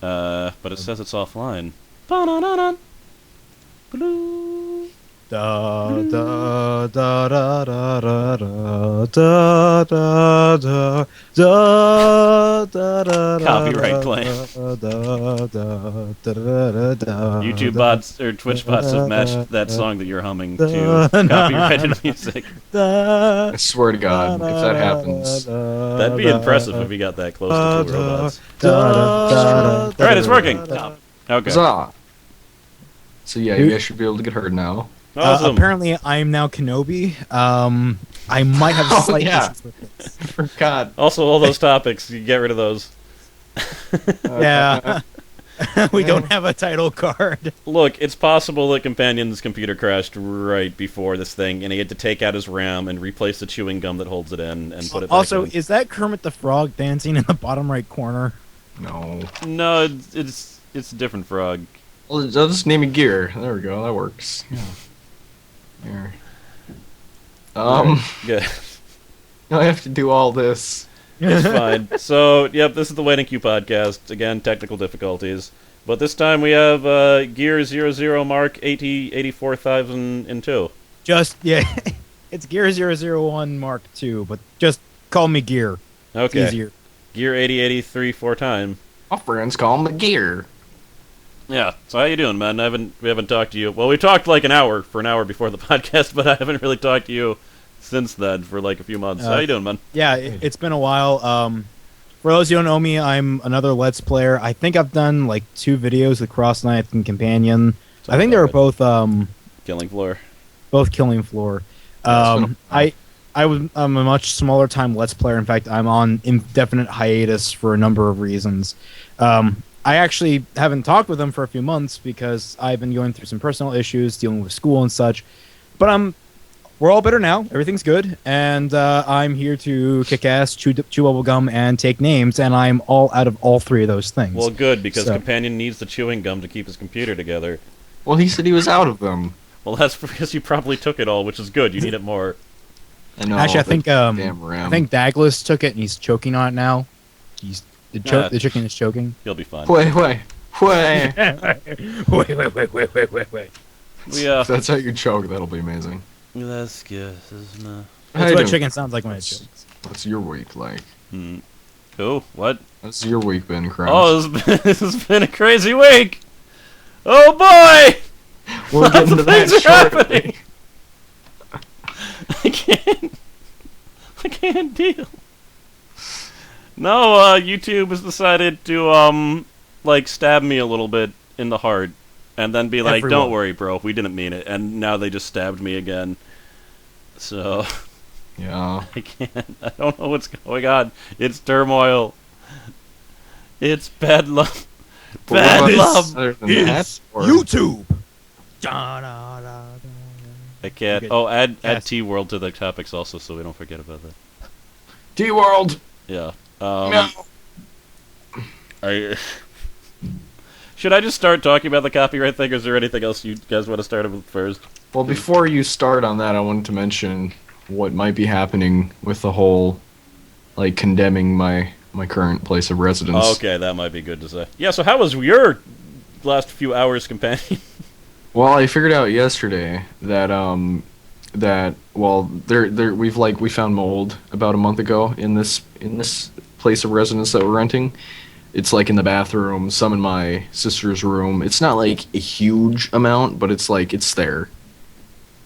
But it says it's offline. Ba-na-na-na. Blue. Da da da da da da da da da da da da. Copyright claim. YouTube bots or Twitch bots have matched that song that you're humming to copyrighted music. I swear to God, if that happens, That'd be impressive if we got that close to two robots. Alright, it's working! Okay. huzzah! So yeah, you guys should be able to get heard now. Awesome. Apparently, I'm now Kenobi. I might have Oh, slight yeah. issues with this. I forgot. Also, all those topics, you get rid of those. Yeah. We don't have a title card. Look, it's possible that Companion's computer crashed right before this thing, and he had to take out his RAM and replace the chewing gum that holds it in, and put it back Also, in. is that Kermit the Frog dancing in the bottom right corner? No. No, it's a different frog. Well, I'll just name it Gear. There we go. That works. Yeah. Here. Good. I have to do all this. It's fine. So, yep, this is the Waiting Queue podcast. Again, technical difficulties. But this time we have Gear001Mrk2 84,002. Just, yeah. It's Gear001Mrk2, but just call me Gear. Okay. It's easier. Gear 8083 4 time. My friends call him the Gear. Yeah. So how you doing, man? We haven't talked to you. Well, we talked like an hour before the podcast, but I haven't really talked to you since then for like a few months. How you doing, man? Yeah, it's been a while. For those who don't know me, I'm another Let's Player. I think I've done like 2 videos with Cross Knight and Companion. I think they were both Killing Floor. Killing Floor. I'm a much smaller time Let's Player. In fact, I'm on indefinite hiatus for a number of reasons. I actually haven't talked with them for a few months because I've been going through some personal issues, dealing with school and such. But we're all better now. Everything's good, and I'm here to kick ass, chew bubble gum, and take names. And I'm all out of all 3 of those things. Well, good, because So- Companion needs the chewing gum to keep his computer together. Well, he said he was out of them. Well, that's because you probably took it all, which is good. You need it more. I know. Actually, I think damn RAM. I think Douglas took it, and he's choking on it now. The chicken is choking. You'll be fine. Wait. wait. We, If that's how you choke, that'll be amazing. That's good, isn't it? How That's you what a doing? chicken sounds like when it chokes. What's your week like? Cool. What? How's your week been, Kraus? Oh, this has been a crazy week. Oh boy! we'll Lots get into of that things are shortly. happening. I can't deal. No, YouTube has decided to like stab me a little bit in the heart, and then be like, Everyone. "Don't worry, bro, we didn't mean it." And now they just stabbed me again. So Yeah. I can't. I don't know what's going on. It's turmoil. It's bad luck. Bad What about love. other than that, or- YouTube. I can't. Okay. Oh, add Yes. T-World to the topics also, so we don't forget about that. T-World! Yeah. No. Should I just start talking about the copyright thing, or is there anything else you guys want to start with first? Well, before you start on that, I wanted to mention what might be happening with the whole, like, condemning my current place of residence. Okay, that might be good to say. Yeah, so how was your last few hours, companion? Well, I figured out yesterday that we found mold about a month ago in this place of residence that we're renting. It's like in the bathroom, some in my sister's room. It's not like a huge amount, but it's like it's there.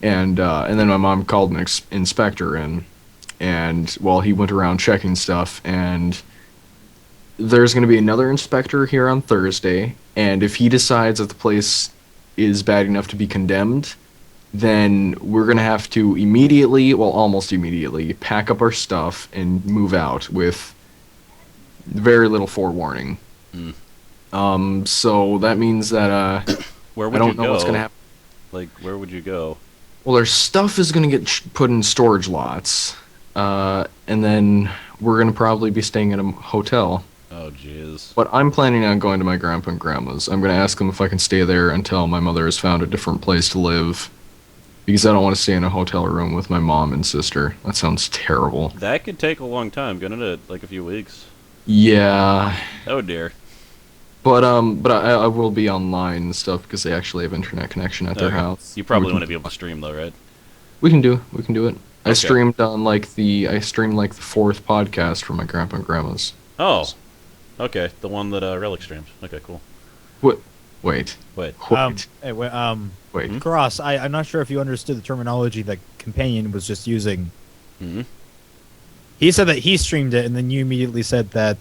And then my mom called an inspector in, and well, he went around checking stuff, and there's going to be another inspector here on Thursday, and if he decides that the place is bad enough to be condemned, then we're going to have to almost immediately, pack up our stuff and move out with very little forewarning. So that means that Where would I don't you know go? what's going to happen. Like, where would you go? Well, our stuff is going to get put in storage lots, and then we're going to probably be staying at a hotel. Oh, jeez. But I'm planning on going to my grandpa and grandma's. I'm going to ask them if I can stay there until my mother has found a different place to live. Because I don't want to stay in a hotel room with my mom and sister. That sounds terrible. That could take a long time, couldn't it? Like a few weeks. Yeah. Oh, dear. But I will be online and stuff because they actually have internet connection at their Okay. house. You probably We want can- to be able to stream though, right? We can do it. I Okay. streamed I streamed like the fourth podcast for my grandpa and grandma's. Oh, okay. The one that Relic streamed. Okay, cool. What? Wait. Wait. Hey, Wait. Cross, I'm not sure if you understood the terminology that Companion was just using. Hmm. He said that he streamed it, and then you immediately said that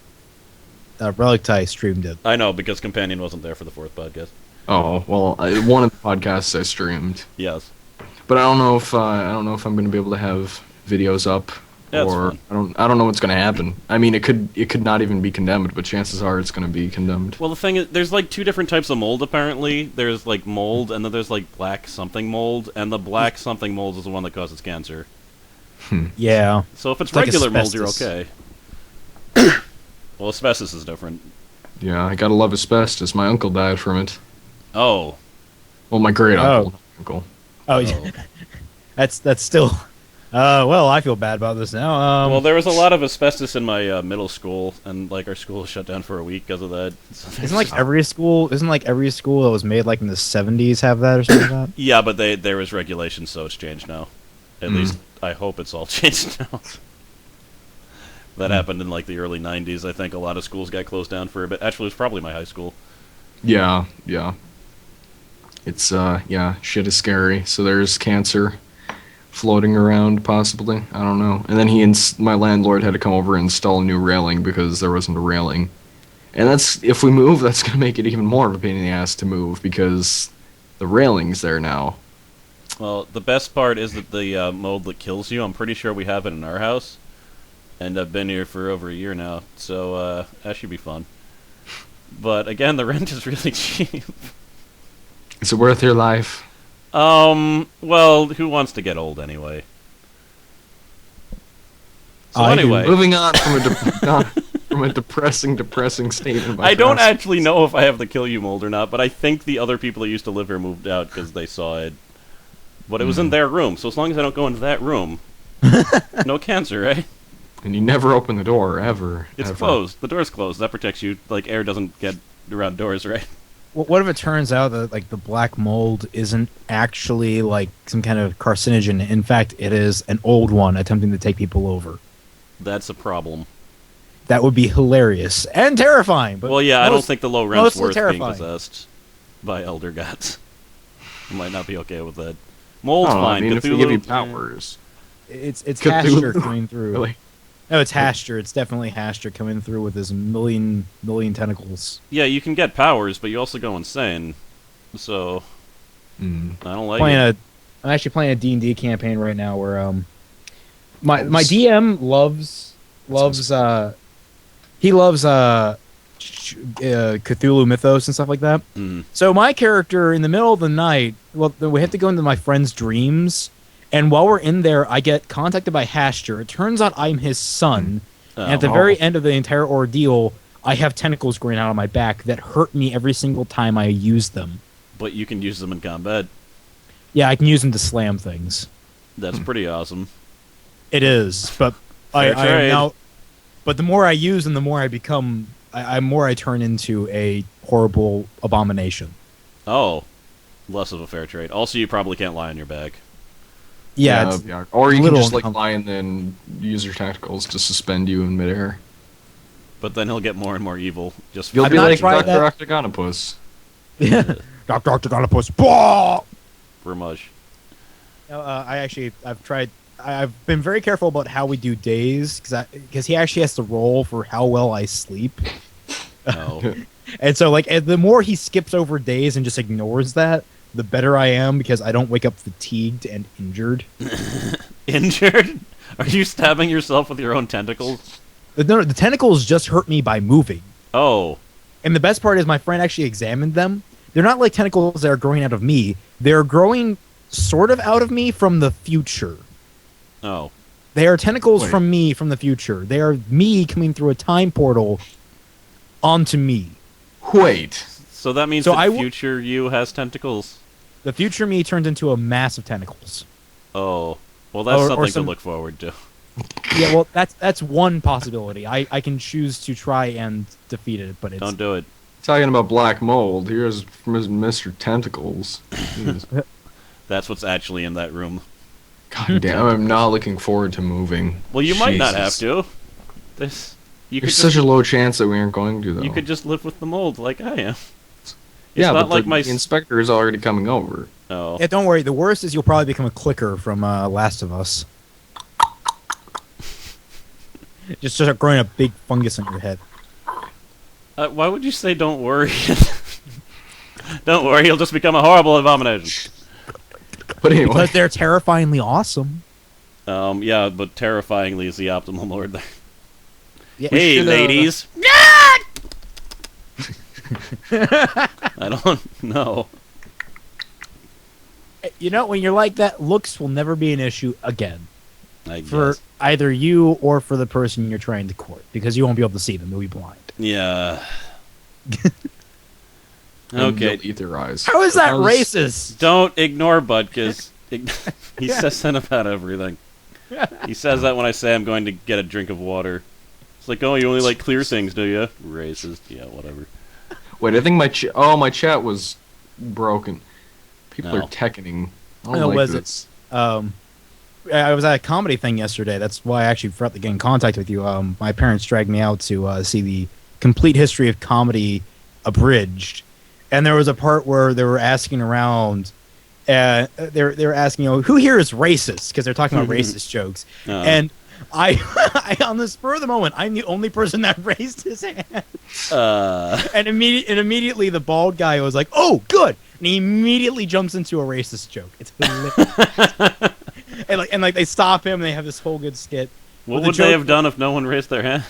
Relicti streamed it. I know because Companion wasn't there for the fourth podcast. Oh well, one of the podcasts I streamed, Yes. but I don't know if I'm going to be able to have videos up, That's or fine. I don't know what's going to happen. I mean, it could not even be condemned, but chances are it's going to be condemned. Well, the thing is, there's like two different types of mold. Apparently, there's like mold, and then there's like black something mold, and the black something mold is the one that causes cancer. Yeah. So if it's It's like regular mold, you're asbestos. okay. Well, asbestos is different. Yeah, I gotta love asbestos. My uncle died from it. Oh, Well, my great uncle. Oh, yeah. That's still. Well, I feel bad about this now. well, there was a lot of asbestos in my middle school, and like our school was shut down for a week because of that. So there's Isn't like just- every school that was made like in the 70s have that or something like that? Yeah, but there was regulations, so it's changed now. At least I hope it's all changed now. That happened in like the early '90s. I think a lot of schools got closed down for a bit. Actually, it was probably my high school. Yeah. It's yeah, shit is scary. So there's cancer floating around, possibly. I don't know. And then my landlord had to come over and install a new railing because there wasn't a railing. And if we move, that's gonna make it even more of a pain in the ass to move because the railing's there now. Well, the best part is that the mold that kills you, I'm pretty sure we have it in our house. And I've been here for over a year now, so that should be fun. But again, the rent is really cheap. Is it worth your life? Well, who wants to get old anyway? So I do. anyway, Moving on from a depressing statement. By I don't Cross. actually know if I have the kill you mold or not, but I think the other people that used to live here moved out because they saw it. But it was in their room, so as long as I don't go into that room, no cancer, right? And you never open the door ever. It's ever. closed. The door's closed. That protects you. Like air doesn't get around doors, right? What if it turns out that like the black mold isn't actually like some kind of carcinogen? In fact, it is an old one attempting to take people over. That's a problem. That would be hilarious and terrifying. But Well, yeah, I don't most- think the low rent's mostly worth being terrifying. possessed by elder gods. I might not be okay with that. Mold's I don't know, fine. I mean, if they Cthulhu, give you powers. it's Cthulhu. Hastur coming through. Really? No, it's Hastur. It's definitely Hastur coming through with his million tentacles. Yeah, you can get powers, but you also go insane. So I don't like it. I'm actually playing a D&D campaign right now where my DM loves Cthulhu mythos and stuff like that. Mm. So my character in the middle of the night, we have to go into my friend's dreams, and while we're in there, I get contacted by Hastur. It turns out I'm his son, and at the very end of the entire ordeal, I have tentacles growing out of my back that hurt me every single time I use them. But you can use them in combat. Yeah, I can use them to slam things. That's pretty awesome. It is, but I am trade. now. But the more I use them, the more I become. More I turn into a horrible abomination. Oh, less of a fair trade. Also, you probably can't lie on your back. Yeah, it's yeah. Or you can little just like uncom- lie and then use your tentacles to suspend you in midair. But then he'll get more and more evil. Just You'll I've be not like tried Dr. Octagonopus. Dr. Octagonopus. Bah! for much. I've been very careful about how we do days because he actually has to roll for how well I sleep, No. and so the more he skips over days and just ignores that, the better I am because I don't wake up fatigued and injured. Injured? Are you stabbing yourself with your own tentacles? No, the tentacles just hurt me by moving. Oh. And the best part is my friend actually examined them. They're not like tentacles that are growing out of me. They're growing sort of out of me from the future. Oh. They are tentacles Wait. from me from the future. They are me coming through a time portal onto me. Wait. So that means So that I future you has tentacles? The future me turns into a mass of tentacles. Oh. Well, that's Or something some- to look forward to. Yeah, well, that's one possibility. I can choose to try and defeat it, but it's Don't do it. Talking about black mold, here's Mr. Tentacles. Jeez. That's what's actually in that room. God damn, I'm not looking forward to moving. Well, you might not have Jesus. to. You could There's just, such a low chance that we aren't going to, though. you could just live with the mold like I am. yeah, not but like the, my the inspector is already coming over. Oh. Yeah, don't worry. The worst is you'll probably become a clicker from Last of Us. Just start growing a big fungus on your head. Why would you say don't worry? Don't worry, he'll just become a horrible abomination. But anyway, Because they're terrifyingly awesome. Yeah, but terrifyingly is the optimal word there. Yeah, Hey, should, ladies! I don't know. You know, when you're like that, looks will never be an issue again. I For guess. either you or for the person you're trying to court. Because you won't be able to see them. You'll be blind. Yeah. and Okay. you'll eat their eyes. How is that How's- racist? Don't ignore Bud, because he says that about everything. He says that when I say I'm going to get a drink of water. It's like, oh, you only like clear things, do you? Racist. Yeah, whatever. Wait, I think my chat was broken. People No. are teching. I don't No, like was this. I was at a comedy thing yesterday. That's why I actually forgot to get in contact with you. My parents dragged me out to see the complete history of comedy abridged, and there was a part where they were asking around. They were asking, who here is racist? Because they're talking about racist jokes, and I on the spur of the moment, I'm the only person that raised his hand, and immediately the bald guy was like, "Oh, good," and he immediately jumps into a racist joke. It's hilarious. and like they stop him, and they have this whole good skit. What the would joke- they have done if no one raised their hand?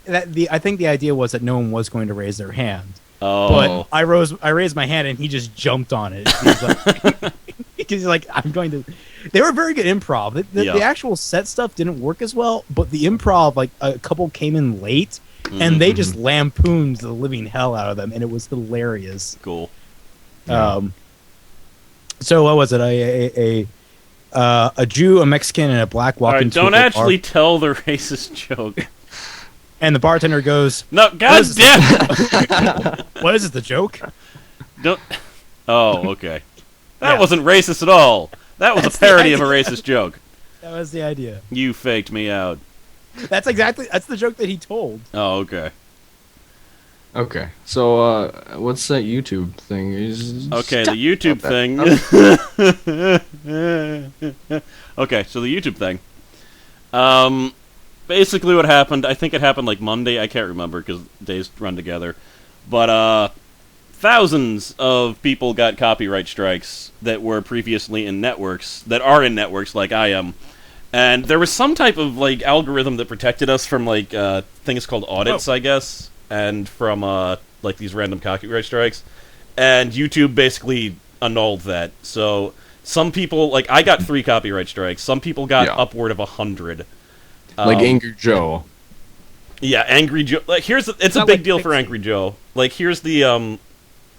I think the idea was that no one was going to raise their hand. Oh. But I raised my hand and he just jumped on it. He's like, because he's like, I'm going to. They were very good improv. The actual set stuff didn't work as well, but the improv, like a couple came in late and they just lampooned the living hell out of them, and it was hilarious. Cool. So what was it? A Jew, a Mexican, and a black walk into Don't a actually bar, tell the racist joke. and the bartender goes, No, god damn! "What is it? The joke?" Don't. Oh, okay. That Yeah. wasn't racist at all. That was That's a the parody of a idea. racist joke. That was the idea. You faked me out. That's the joke that he told. Oh, okay. Okay, so what's that YouTube thing? Okay, the YouTube thing. Okay, so the YouTube thing. Basically what happened, I think it happened like Monday, I can't remember because days run together. But, thousands of people got copyright strikes that were previously in networks, that are in networks like I am. And there was some type of, like, algorithm that protected us from, like, things called audits, I guess, and from, like, these random copyright strikes. And YouTube basically annulled that. So, some people, like, I got 3 copyright strikes. Some people got upward of 100. Like Angry Joe. Yeah, Angry Joe. Like, it's a not big like deal for Pixie. Angry Joe. Like, here's the,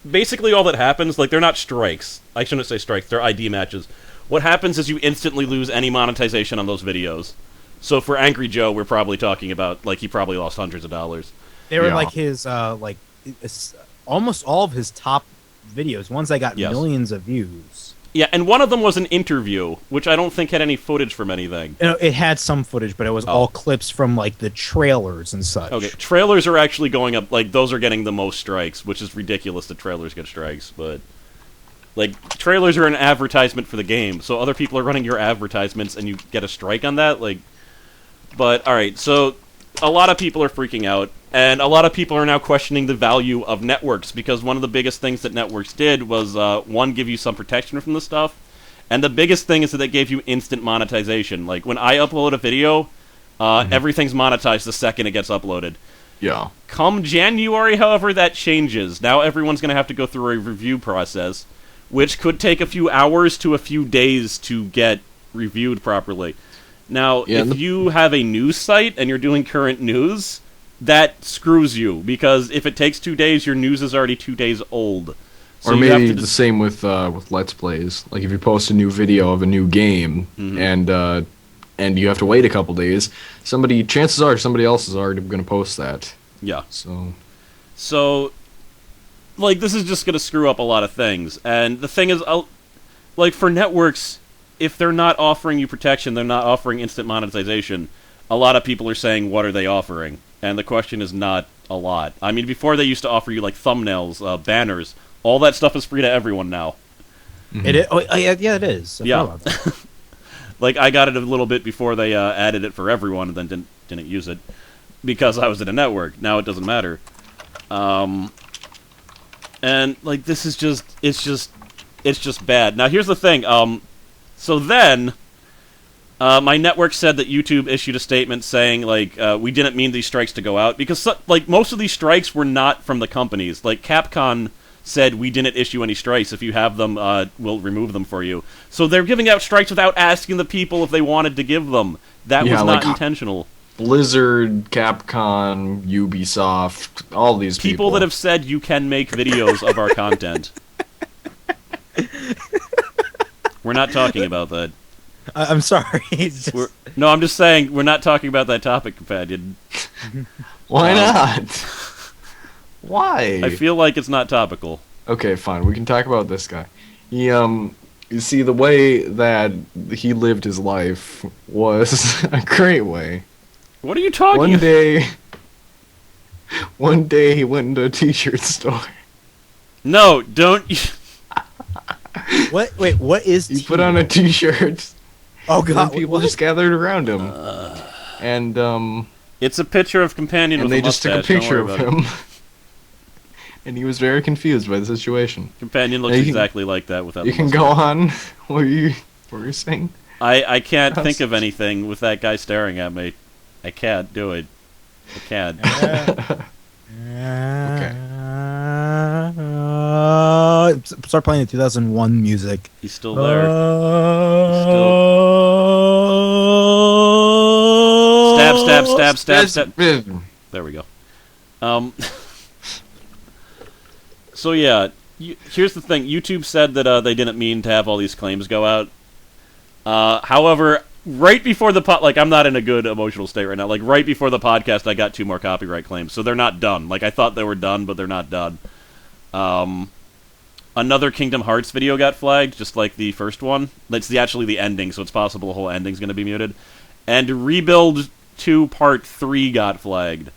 basically all that happens, like, they're not strikes. I shouldn't say strikes, they're ID matches. What happens is you instantly lose any monetization on those videos. So for Angry Joe, we're probably talking about, like, he probably lost hundreds of dollars. They were Yeah. like his, almost all of his top videos, ones that got Yes. millions of views. Yeah, and one of them was an interview, which I don't think had any footage from anything. It had some footage, but it was all clips from like the trailers and such. Okay, trailers are actually going up, like, those are getting the most strikes, which is ridiculous that trailers get strikes, but... Like, trailers are an advertisement for the game, so other people are running your advertisements and you get a strike on that, like... But, alright, so a lot of people are freaking out, and a lot of people are now questioning the value of networks, because one of the biggest things that networks did was, one, give you some protection from the stuff, and the biggest thing is that they gave you instant monetization. Like, when I upload a video, everything's monetized the second it gets uploaded. Yeah. Come January, however, that changes. Now everyone's going to have to go through a review process, which could take a few hours to a few days to get reviewed properly. Now, if you have a news site and you're doing current news, that screws you, because if it takes 2 days, your news is already 2 days old. So Or you have maybe to the same with Let's Plays. Like if you post a new video of a new game and you have to wait a couple days, chances are somebody else is already going to post that. Yeah. So So, like, this is just going to screw up a lot of things. And the thing is, like, for networks, if they're not offering you protection, they're not offering instant monetization, a lot of people are saying, what are they offering? And the question is not a lot. I mean, before they used to offer you, like, thumbnails, banners. All that stuff is free to everyone now. Mm-hmm. It is? Oh, yeah, it is. Yeah. Like, I got it a little bit before they added it for everyone and then didn't use it because I was in a network. Now it doesn't matter. And, like, this is just... It's just bad. Now, here's the thing. So then... my network said that YouTube issued a statement saying, like, we didn't mean these strikes to go out, because, like, most of these strikes were not from the companies. Like, Capcom said, we didn't issue any strikes. If you have them, we'll remove them for you. So they're giving out strikes without asking the people if they wanted to give them. That was not like, intentional. Blizzard, Capcom, Ubisoft, all these people. People that have said you can make videos of our content. We're not talking about that. I'm sorry. No, I'm just saying, we're not talking about that topic, Companion. Why not? Why? I feel like it's not topical. Okay, fine. We can talk about this guy. He, you see, the way that he lived his life was a great way. What are you talking about? One day he went into a t-shirt store. No, don't... What? Wait, what is he put on a t-shirt. Oh god, and people just gathered around him. And it's a picture of Companion with a mustache. And they just took a picture of him. And he was very confused by the situation. Companion looks exactly like that without the mustache. You can go on. What were you saying? I can't think of anything with that guy staring at me. I can't do it. I can't. Okay. Start playing the 2001 music. He's still there. Stab. There we go. So yeah, here's the thing. YouTube said that they didn't mean to have all these claims go out. However, right before the like, I'm not in a good emotional state right now. Like, right before the podcast, I got 2 more copyright claims, so they're not done. Like, I thought they were done, but they're not done. Another Kingdom Hearts video got flagged, just like the first one. It's actually the ending, so it's possible the whole ending's going to be muted. And Rebuild 2 Part 3 got flagged.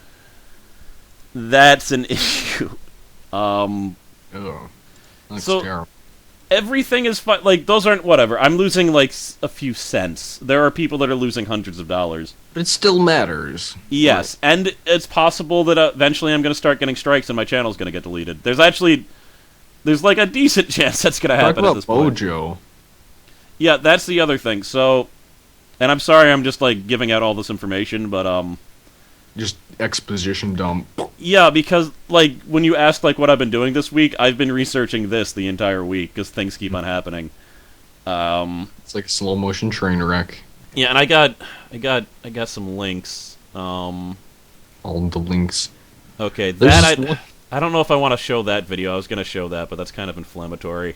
That's an issue. Oh, that's terrible. Everything is fine. Like, those aren't whatever. I'm losing, like, a few cents. There are people that are losing hundreds of dollars. But it still matters. Yes, right. And it's possible that eventually I'm going to start getting strikes and my channel's going to get deleted. There's like a decent chance that's going to happen at this point. Mojo. Yeah, that's the other thing. So, and I'm sorry I'm just, like, giving out all this information, but, just exposition dump. Yeah, because, like, when you ask, like, what I've been doing this week, I've been researching this the entire week, because things keep on happening. It's like a slow motion train wreck. Yeah, and I got some links. All the links. Okay, that I don't know if I want to show that video. I was going to show that, but that's kind of inflammatory.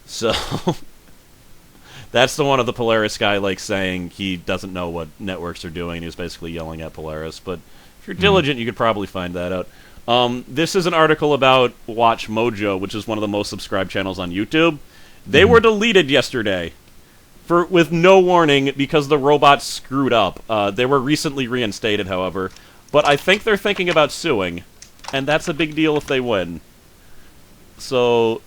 So, that's the one of the Polaris guy, like, saying he doesn't know what networks are doing. He was basically yelling at Polaris, but if you're diligent, you could probably find that out. This is an article about Watch Mojo, which is one of the most subscribed channels on YouTube. They were deleted yesterday with no warning because the robots screwed up. They were recently reinstated, however, but I think they're thinking about suing, and that's a big deal if they win. So,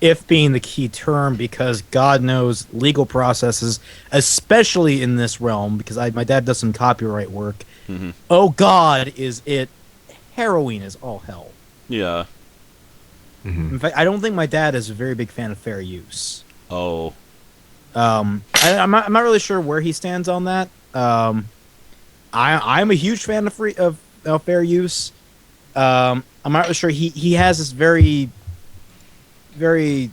if being the key term, because God knows legal processes, especially in this realm, because my dad does some copyright work. Mm-hmm. Oh God, is it harrowing as all hell. Yeah. Mm-hmm. In fact, I don't think my dad is a very big fan of fair use. Oh. I'm not really sure where he stands on that. I'm a huge fan of fair use. I'm not really sure. He has this very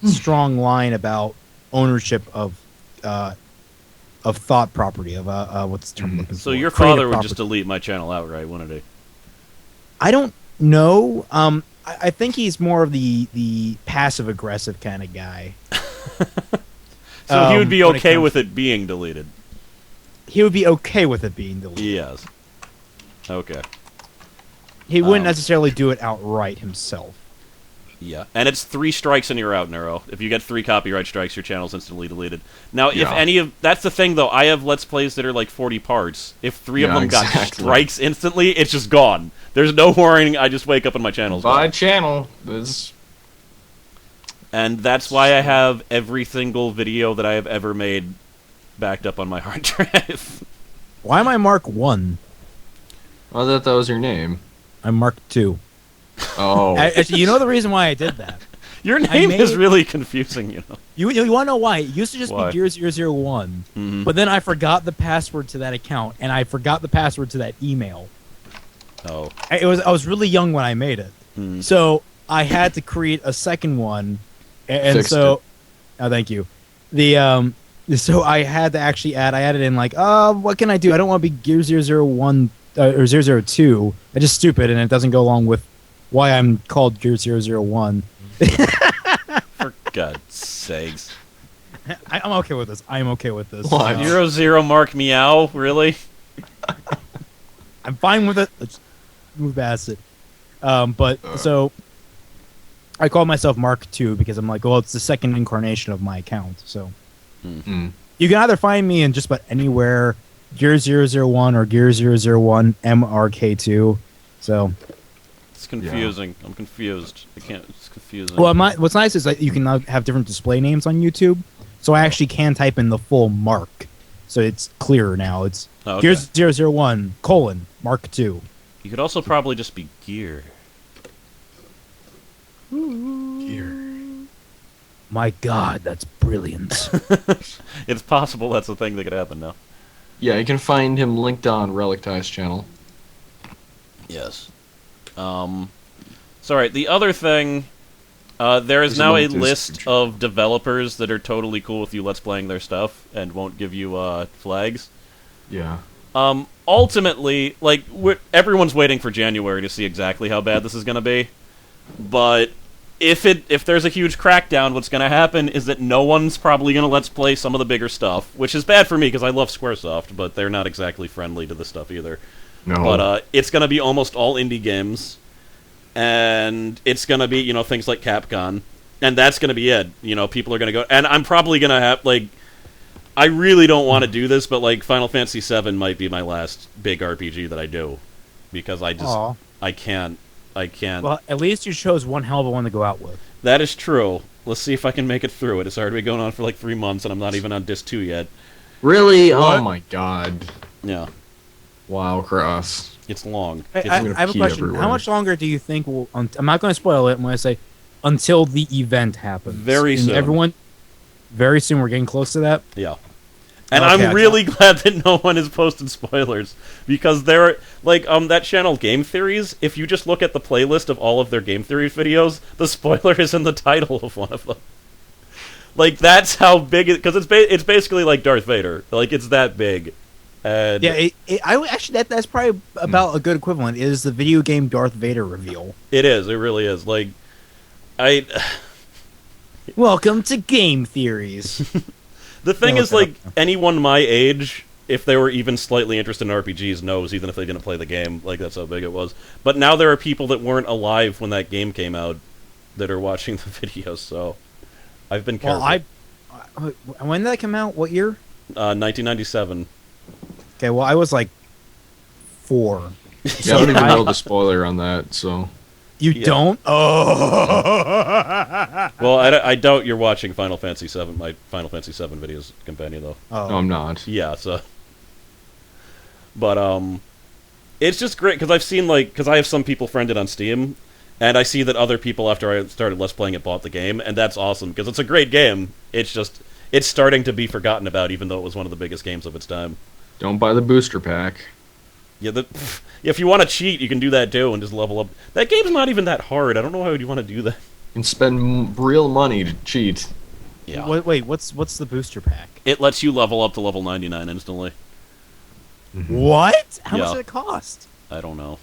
strong line about ownership of thought property, of what's the term I'm looking for? So your Creative father would property. just delete my channel outright, wouldn't he? I don't know. I think he's more of the passive aggressive kind of guy. So he would be okay with it being deleted. He would be okay with it being deleted. Yes. Okay. He wouldn't necessarily do it outright himself. Yeah, and it's 3 strikes and you're out, Neuro. If you get 3 copyright strikes, your channel's instantly deleted. Now, if any of... That's the thing, though. I have Let's Plays that are like 40 parts. If 3 of them got strikes instantly, it's just gone. There's no warning. I just wake up and my channel's gone. My channel is... And that's why I have every single video that I have ever made backed up on my hard drive. Why am I Mark 1? I thought that was your name. I'm Mark 2. Oh. Actually, you know the reason why I did that? Your name is really confusing, you know. You want to know why? It used to just be Gear001, but then I forgot the password to that account, and I forgot the password to that email. Oh. I was really young when I made it, so I had to create a second one, and Fixed so... it. Oh, thank you. So I had to actually add... I added in, like, what can I do? I don't want to be Gear001 or 002. It's just stupid, and it doesn't go along with why I'm called Gear001. For God's sakes. I'm okay with this. I'm okay with this. What? 00 Mark Meow? Really? I'm fine with it. Let's move past it. So I call myself Mark 2 because I'm like, well, it's the second incarnation of my account. So you can either find me in just about anywhere, Gear001 or Gear001Mrk2. So it's confusing. Yeah. I'm confused. I can't. It's confusing. Well, what's nice is that you can now have different display names on YouTube. So I actually can type in the full Mark. So it's clearer now. It's Gear001: Mark 2. You could also probably just be Gear. Gear. My God, that's brilliant. It's possible that's the thing that could happen now. Yeah, you can find him linked on Relicti's channel. Yes. Sorry, the other thing, there is now a list of developers that are totally cool with you Let's Playing their stuff and won't give you, flags. Yeah. Ultimately, like, everyone's waiting for January to see exactly how bad this is gonna be, but if there's a huge crackdown, what's gonna happen is that no one's probably gonna Let's Play some of the bigger stuff, which is bad for me because I love Squaresoft, but they're not exactly friendly to this stuff either. No. But it's gonna be almost all indie games, and it's gonna be, you know, things like Capcom, and that's gonna be it. You know, people are gonna go, and I'm probably gonna have, like, I really don't want to do this, but, like, Final Fantasy VII might be my last big RPG that I do, because I just, I can't. Well, at least you chose one hell of a one to go out with. That is true. Let's see if I can make it through it. It's already been going on for like 3 months, and I'm not even on disc 2 yet. Really? What? Oh my God. Yeah. Wow, Cross. It's long. I have a question. Everywhere. How much longer do you think will... I'm not going to spoil it. I'm going to say until the event happens. Very soon. Everyone... Very soon. We're getting close to that? Yeah. And I'm really glad that no one has posted spoilers, because they're, like, that channel Game Theories, if you just look at the playlist of all of their Game Theory videos, the spoiler is in the title of one of them. Like, that's how big it... Because it's basically like Darth Vader. Like, it's that big. And yeah, actually, that's probably about a good equivalent, is the video game Darth Vader reveal. It is. It really is. Like, Welcome to Game Theories. The thing is, like, anyone my age, if they were even slightly interested in RPGs, knows, even if they didn't play the game. Like, that's how big it was. But now there are people that weren't alive when that game came out that are watching the videos, so I've been careful. Well, when did that come out? What year? 1997. Okay, well, I was, like, 4. Yeah, I don't even know the spoiler on that, so... You don't? Oh! Well, I doubt you're watching Final Fantasy VII, my Final Fantasy VII videos companion, though. Oh. No, I'm not. Yeah, so... But, it's just great, because I've seen, like... Because I have some people friended on Steam, and I see that other people, after I started Let's Playing it, bought the game, and that's awesome, because it's a great game. It's just... It's starting to be forgotten about, even though it was one of the biggest games of its time. Don't buy the booster pack. Yeah, if you want to cheat, you can do that too, and just level up. That game's not even that hard. I don't know how you want to do that. You can spend real money to cheat. Yeah. Wait, what's the booster pack? It lets you level up to level 99 instantly. What? How much does it cost? I don't know.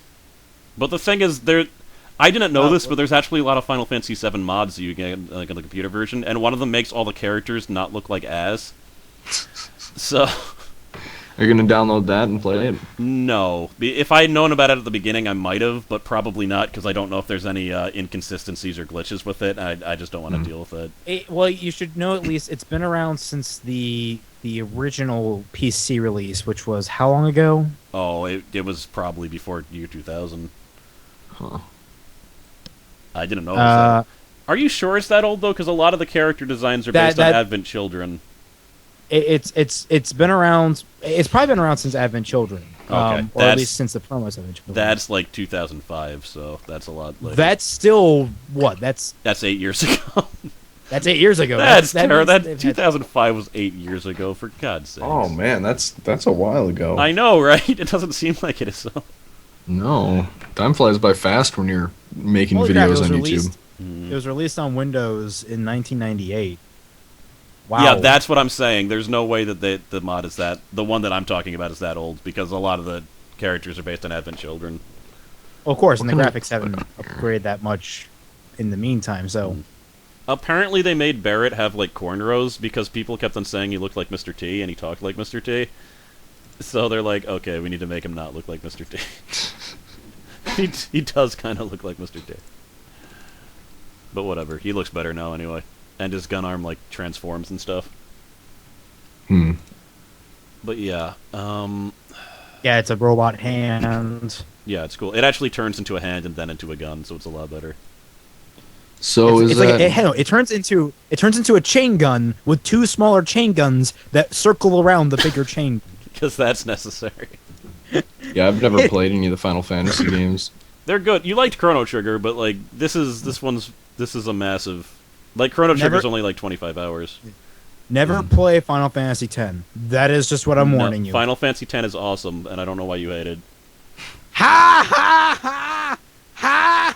But the thing is, I didn't know this, but there's actually a lot of Final Fantasy VII mods that you get, like, on the computer version, and one of them makes all the characters not look like ass. So... Are you gonna download that and play it? No. If I had known about it at the beginning, I might have, but probably not, because I don't know if there's any inconsistencies or glitches with it. I just don't want to deal with it. Well, you should know at least it's been around since the original PC release, which was how long ago? Oh, it was probably before year 2000. Huh. I didn't know it was that. Are you sure it's that old, though? Because a lot of the character designs are based on Advent Children. It's been around. It's probably been around since Advent Children, Okay, or at least since the promos Advent Children. That's like 2005, so that's a lot later. That's still what? That's 8 years ago. That's 8 years ago. That's terrible. That 2005 was 8 years ago. For God's sake. Oh man, that's a while ago. I know, right? It doesn't seem like it is so. No, time flies by fast when you're making videos on YouTube. It was released on Windows in 1998. Wow. Yeah, that's what I'm saying. There's no way that the mod is that. The one that I'm talking about is that old, because a lot of the characters are based on Advent Children. Well, of course, and the graphics haven't upgraded that much in the meantime, so... Apparently they made Barrett have, like, cornrows, because people kept on saying he looked like Mr. T, and he talked like Mr. T. So they're like, okay, we need to make him not look like Mr. T. he does kind of look like Mr. T. But whatever, he looks better now anyway. And his gun arm, like, transforms and stuff. But yeah, yeah, it's a robot hand. yeah, it's cool. It actually turns into a hand and then into a gun, so it's a lot better. So It turns into a chain gun with two smaller chain guns that circle around the bigger chain. Because that's necessary. Yeah, I've never played any of the Final Fantasy games. They're good. You liked Chrono Trigger, but like this is a massive. Like Chrono Trigger's only like 25 hours. Never play Final Fantasy X. That is just what I'm warning you. Final Fantasy X is awesome, and I don't know why you hate it. Ha ha ha ha ha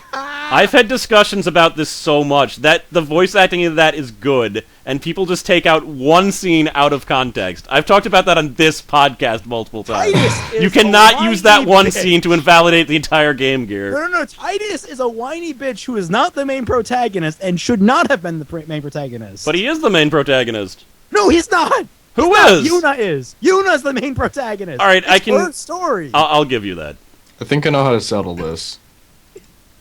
ha! I've had discussions about this so much that the voice acting in that is good, and people just take out one scene out of context. I've talked about that on this podcast multiple times. You cannot use that one scene to invalidate the entire Game Gear. No. Titus is a whiny bitch who is not the main protagonist and should not have been the main protagonist. But he is the main protagonist. No, he's not. Who is? Yuna is. Yuna's the main protagonist. All right, I can. Her story. I'll give you that. I think I know how to settle this.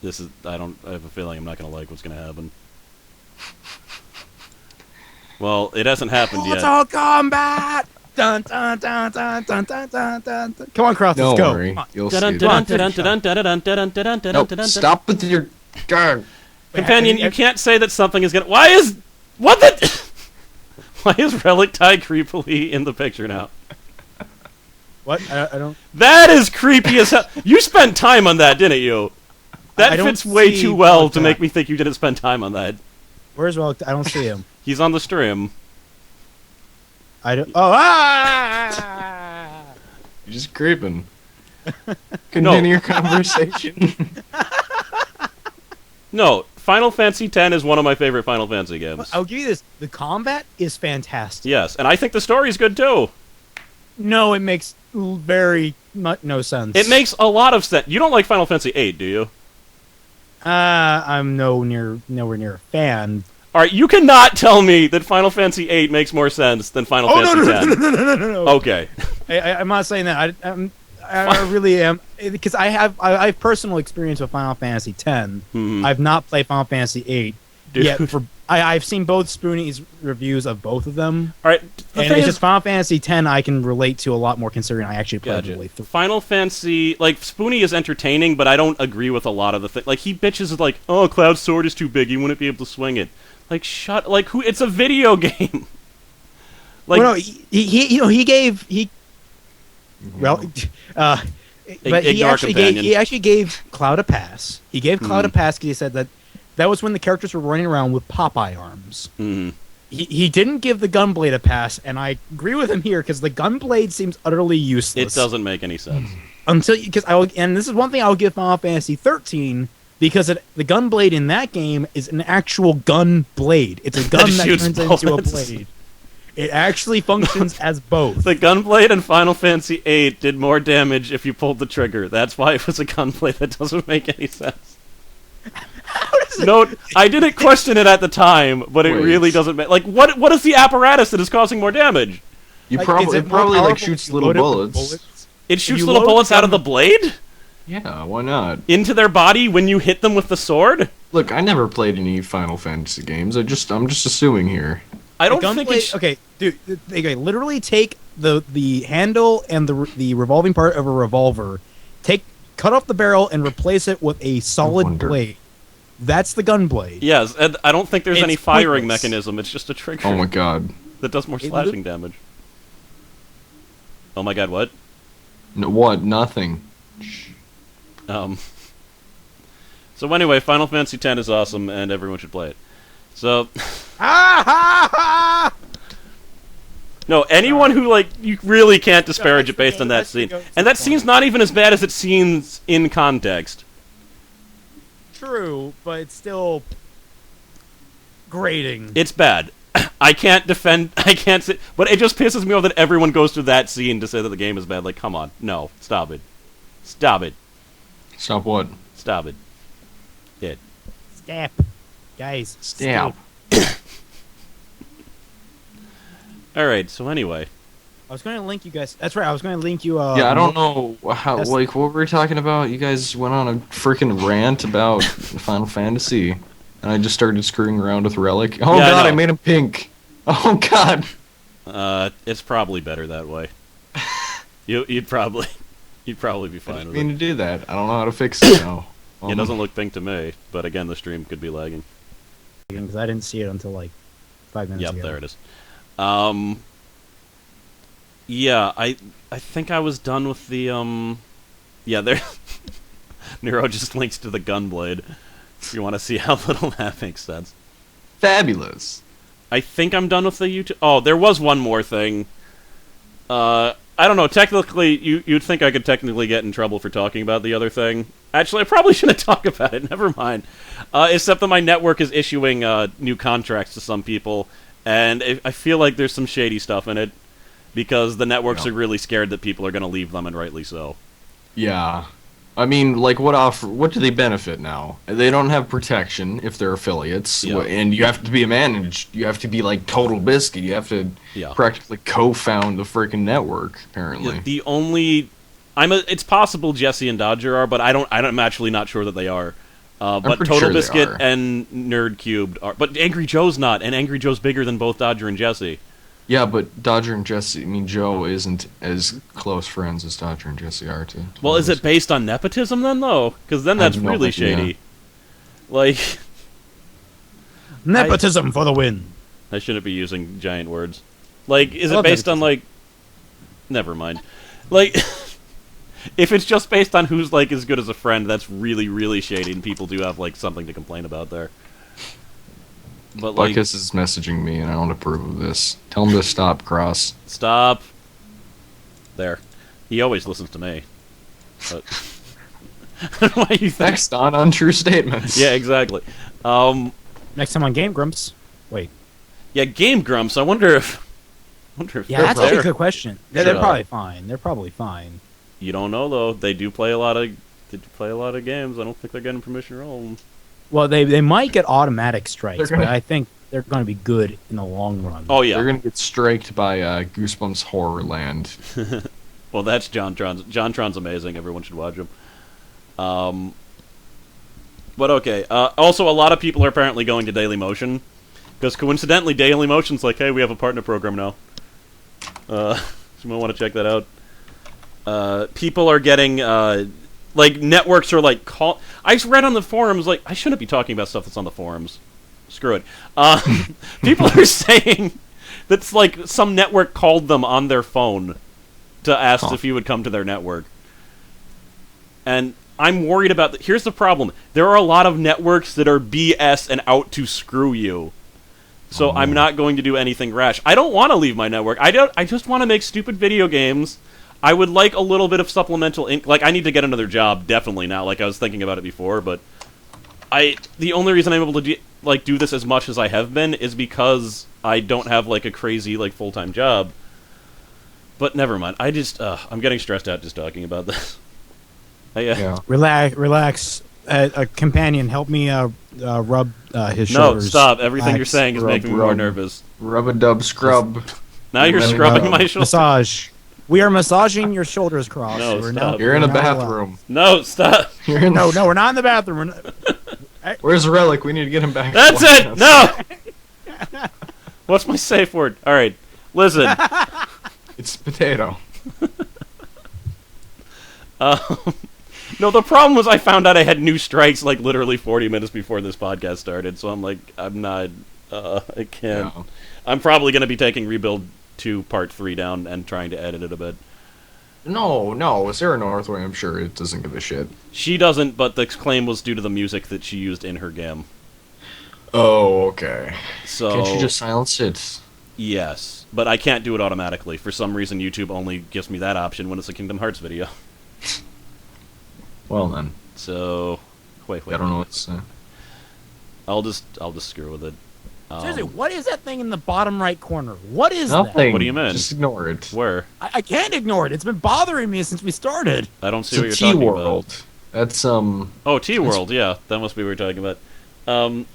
I have a feeling I'm not going to like what's going to happen. Well, it hasn't happened yet. Mortal Kombat! Dun, dun, dun, dun, dun, dun, dun, dun. Come on, Cross, let's go. Don't worry. You'll see. Nope, stop with your... Companion, you can't say that something is going to... Why is Relic Tie creepily in the picture now? What? I don't... That is creepy as hell. You spent time on that, didn't you? That fits way too well to make me think you didn't spend time on that. Where's Relic? I don't see him. He's on the stream. I don't... Oh, ah! You're just creeping. Continue your conversation. No, Final Fantasy X is one of my favorite Final Fantasy games. I'll give you this. The combat is fantastic. Yes, and I think the story's good too. No, it makes very no sense. It makes a lot of sense. You don't like Final Fantasy VIII, do you? I'm nowhere near a fan. All right, you cannot tell me that Final Fantasy VIII makes more sense than Final Fantasy X. No. Okay. I'm not saying that. I really am, because I have personal experience with Final Fantasy X. Mm-hmm. I've not played Final Fantasy VIII yet. I've seen both Spoonie's reviews of both of them. All right, and it's just Final Fantasy X I can relate to a lot more, considering I actually played the way through. Final Fantasy, like, Spoonie is entertaining, but I don't agree with a lot of the things. Like, he bitches like, oh, Cloud's sword is too big, he wouldn't be able to swing it. Like, who? It's a video game. Like, well, no, he gave he actually gave Cloud a pass. He gave Cloud a pass because he said that was when the characters were running around with Popeye arms. Mm-hmm. He didn't give the Gunblade a pass, and I agree with him here because the Gunblade seems utterly useless. It doesn't make any sense. And this is one thing I'll give Final Fantasy 13, because the Gunblade in that game is an actual gun blade. It's a gun that turns into a blade. It actually functions as both. The Gunblade in Final Fantasy VIII did more damage if you pulled the trigger. That's why it was a gunblade. That doesn't make any sense. Note, I didn't question it at the time, but it really doesn't make... Like, what is the apparatus that is causing more damage? You Like, probably is it more probably like powerful shoots if you little load it with bullets. It shoots you little load the bullets out of the gun- blade Yeah, why not? into their body when you hit them with the sword. Look, I never played any Final Fantasy games. I'm just assuming here. I The don't think gunblade- it's okay, dude. Okay, literally take the handle and the revolving part of a revolver, cut off the barrel and replace it with a solid wonder. blade. That's the gun blade. yes, and I don't think there's It's any firing pointless. mechanism. It's just a trigger Oh my god. that does more It slashing damage. Oh my god, what? No, what? Nothing. Um. So anyway, Final Fantasy X is awesome, and everyone should play it. So, Ah ha ha! no, anyone who like you really can't disparage it based on that Let's scene, go and that to scene's not even as bad as it seems in context. True, but it's still grating. It's bad. I can't defend. I can't say, but it just pisses me off that everyone goes through that scene to say that the game is bad. Like, come on, no, stop it, stop it, Stop what? stop it. Stop, guys. Stop. All right. So anyway, I was going to link you guys. That's right. I was going to link you. Yeah, I don't know how. That's- Like, what were we talking about? You guys went on a freaking rant about Final Fantasy, and I just started screwing around with Relic. Oh Yeah, I god, I know. made him pink. Oh god. it's probably better that way. You'd probably be I fine didn't with mean it. to do that. I don't know how to fix it now. It doesn't look pink to me, but again, the stream could be lagging. because I didn't see it until like 5 minutes Yep, ago. there it is. Yeah, I think I was done with the yeah, there Nero just links to the gunblade. If you want to see how little that makes sense. Fabulous. I think I'm done with the YouTube. Oh, there was one more thing. I don't know. Technically, you'd think I could technically get in trouble for talking about the other thing. Actually, I probably shouldn't talk about it. Never mind. Except that my network is issuing new contracts to some people, and I feel like there's some shady stuff in it because the networks Yeah. are really scared that people are going to leave them, and rightly so. Yeah. I mean, like, what do they benefit now? They don't have protection if they're affiliates, Yeah. and you have to be managed. You have to be like Total Biscuit. You have to Yeah. practically co-found the freaking network. Apparently, The only, it's possible Jesse and Dodger are, but I'm actually not sure that they are. But pretty Total sure they Biscuit are. and Nerd Cubed are, but Angry Joe's not, and Angry Joe's bigger than both Dodger and Jesse. yeah, but Dodger and Jesse. I mean, Joe isn't as close friends as Dodger and Jesse are. To Well, is it based on nepotism then, though? Because then I that's have no really idea. shady. Like, Nepotism for the win. I shouldn't be using giant words. Like, is I it love based on, nepotism. like... Never mind. Like, if it's just based on who's, like, as good as a friend, that's really, really shady, and people do have, like, something to complain about there. But, like, Buckus is messaging me, and I don't approve of this. Tell him to stop, Cross. stop. There. He always listens to me. But... I don't know why you think... Next on Untrue Statements. Yeah, exactly. Next time on Game Grumps. Wait. Yeah, Game Grumps, I wonder if Yeah, they're that's actually a there. good question. They're Sure. probably fine. They're probably fine. You don't know though. They do play a lot of games. I don't think they're getting permission to roll 'em. Well, they might get automatic strikes, They're gonna- but I think they're going to be good in the long run. Oh They're yeah. gonna get striked by Goosebumps Horrorland. Well, that's JonTron's. JonTron's amazing. Everyone should watch him. But okay. Also, a lot of people are apparently going to Dailymotion because coincidentally, Dailymotion's like, hey, we have a partner program now. So you might want to check that out. People are getting like networks are like call. I read on the forums like I shouldn't be talking about stuff that's on the forums. Screw it. People are saying that's like some network called them on their phone to ask Huh. if you would come to their network. And I'm worried about here's the problem. There are a lot of networks that are BS and out to screw you. So I'm not going to do anything rash. I don't want to leave my network. I just want to make stupid video games. I would like a little bit of supplemental like I need to get another job definitely now. Like I was thinking about it before, but the only reason I'm able to do this as much as I have been is because I don't have like a crazy like full-time job. But never mind. I'm getting stressed out just talking about this. Yeah. Relax. A companion, help me rub his No, shoulders. stop. Everything you're Relax. saying is making me more nervous. Rub-a-dub scrub. Now you're scrubbing my shoulders. Massage. We are massaging your shoulders crossed. No, We're stop. You're in a we're not allowed. bathroom. No, stop. You're in No, we're not in the bathroom. We're not... Where's Relic? We need to get him back. That's it. No. What's my safe word? All right, listen. It's potato. No, the problem was I found out I had new strikes like literally 40 minutes before this podcast started. So I'm like, I'm not. I can't. No. I'm probably gonna be taking Rebuild 2 Part 3 down and trying to edit it a bit. No, Sarah Northway, I'm sure it doesn't give a shit. She doesn't, but the claim was due to the music that she used in her game. Oh, okay. So Can't you just silence it? yes, but I can't do it automatically. For some reason, YouTube only gives me that option when it's a Kingdom Hearts video. Well then, So wait. I don't know what's. I'll just screw with it. Seriously, what is that thing in the bottom right corner? What is Nothing. What do you mean? Just ignore it. Where? that? I can't ignore it. It's been bothering me since we started. I don't see It's what a you're T talking World. about. That's Oh, T-World, yeah. That must be what we're talking about.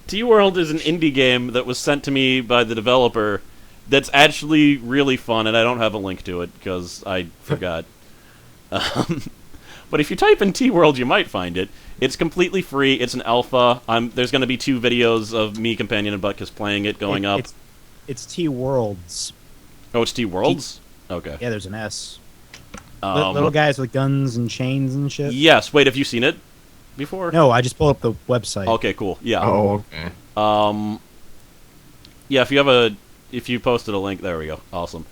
T-World is an indie game that was sent to me by the developer that's actually really fun, and I don't have a link to it because I forgot. But if you type in T-World, you might find it. It's completely free. It's an alpha. There's going to be 2 videos of me, Companion, and Butkus playing it going up. It's T-Worlds. Oh, it's T-Worlds? Okay. Yeah, there's an S. Um, Little guys with guns and chains and shit. Yes. Wait, have you seen it before? No, I just pulled up the website. Okay, cool. Yeah. Oh, okay. Yeah, if you posted a link, there we go. Awesome.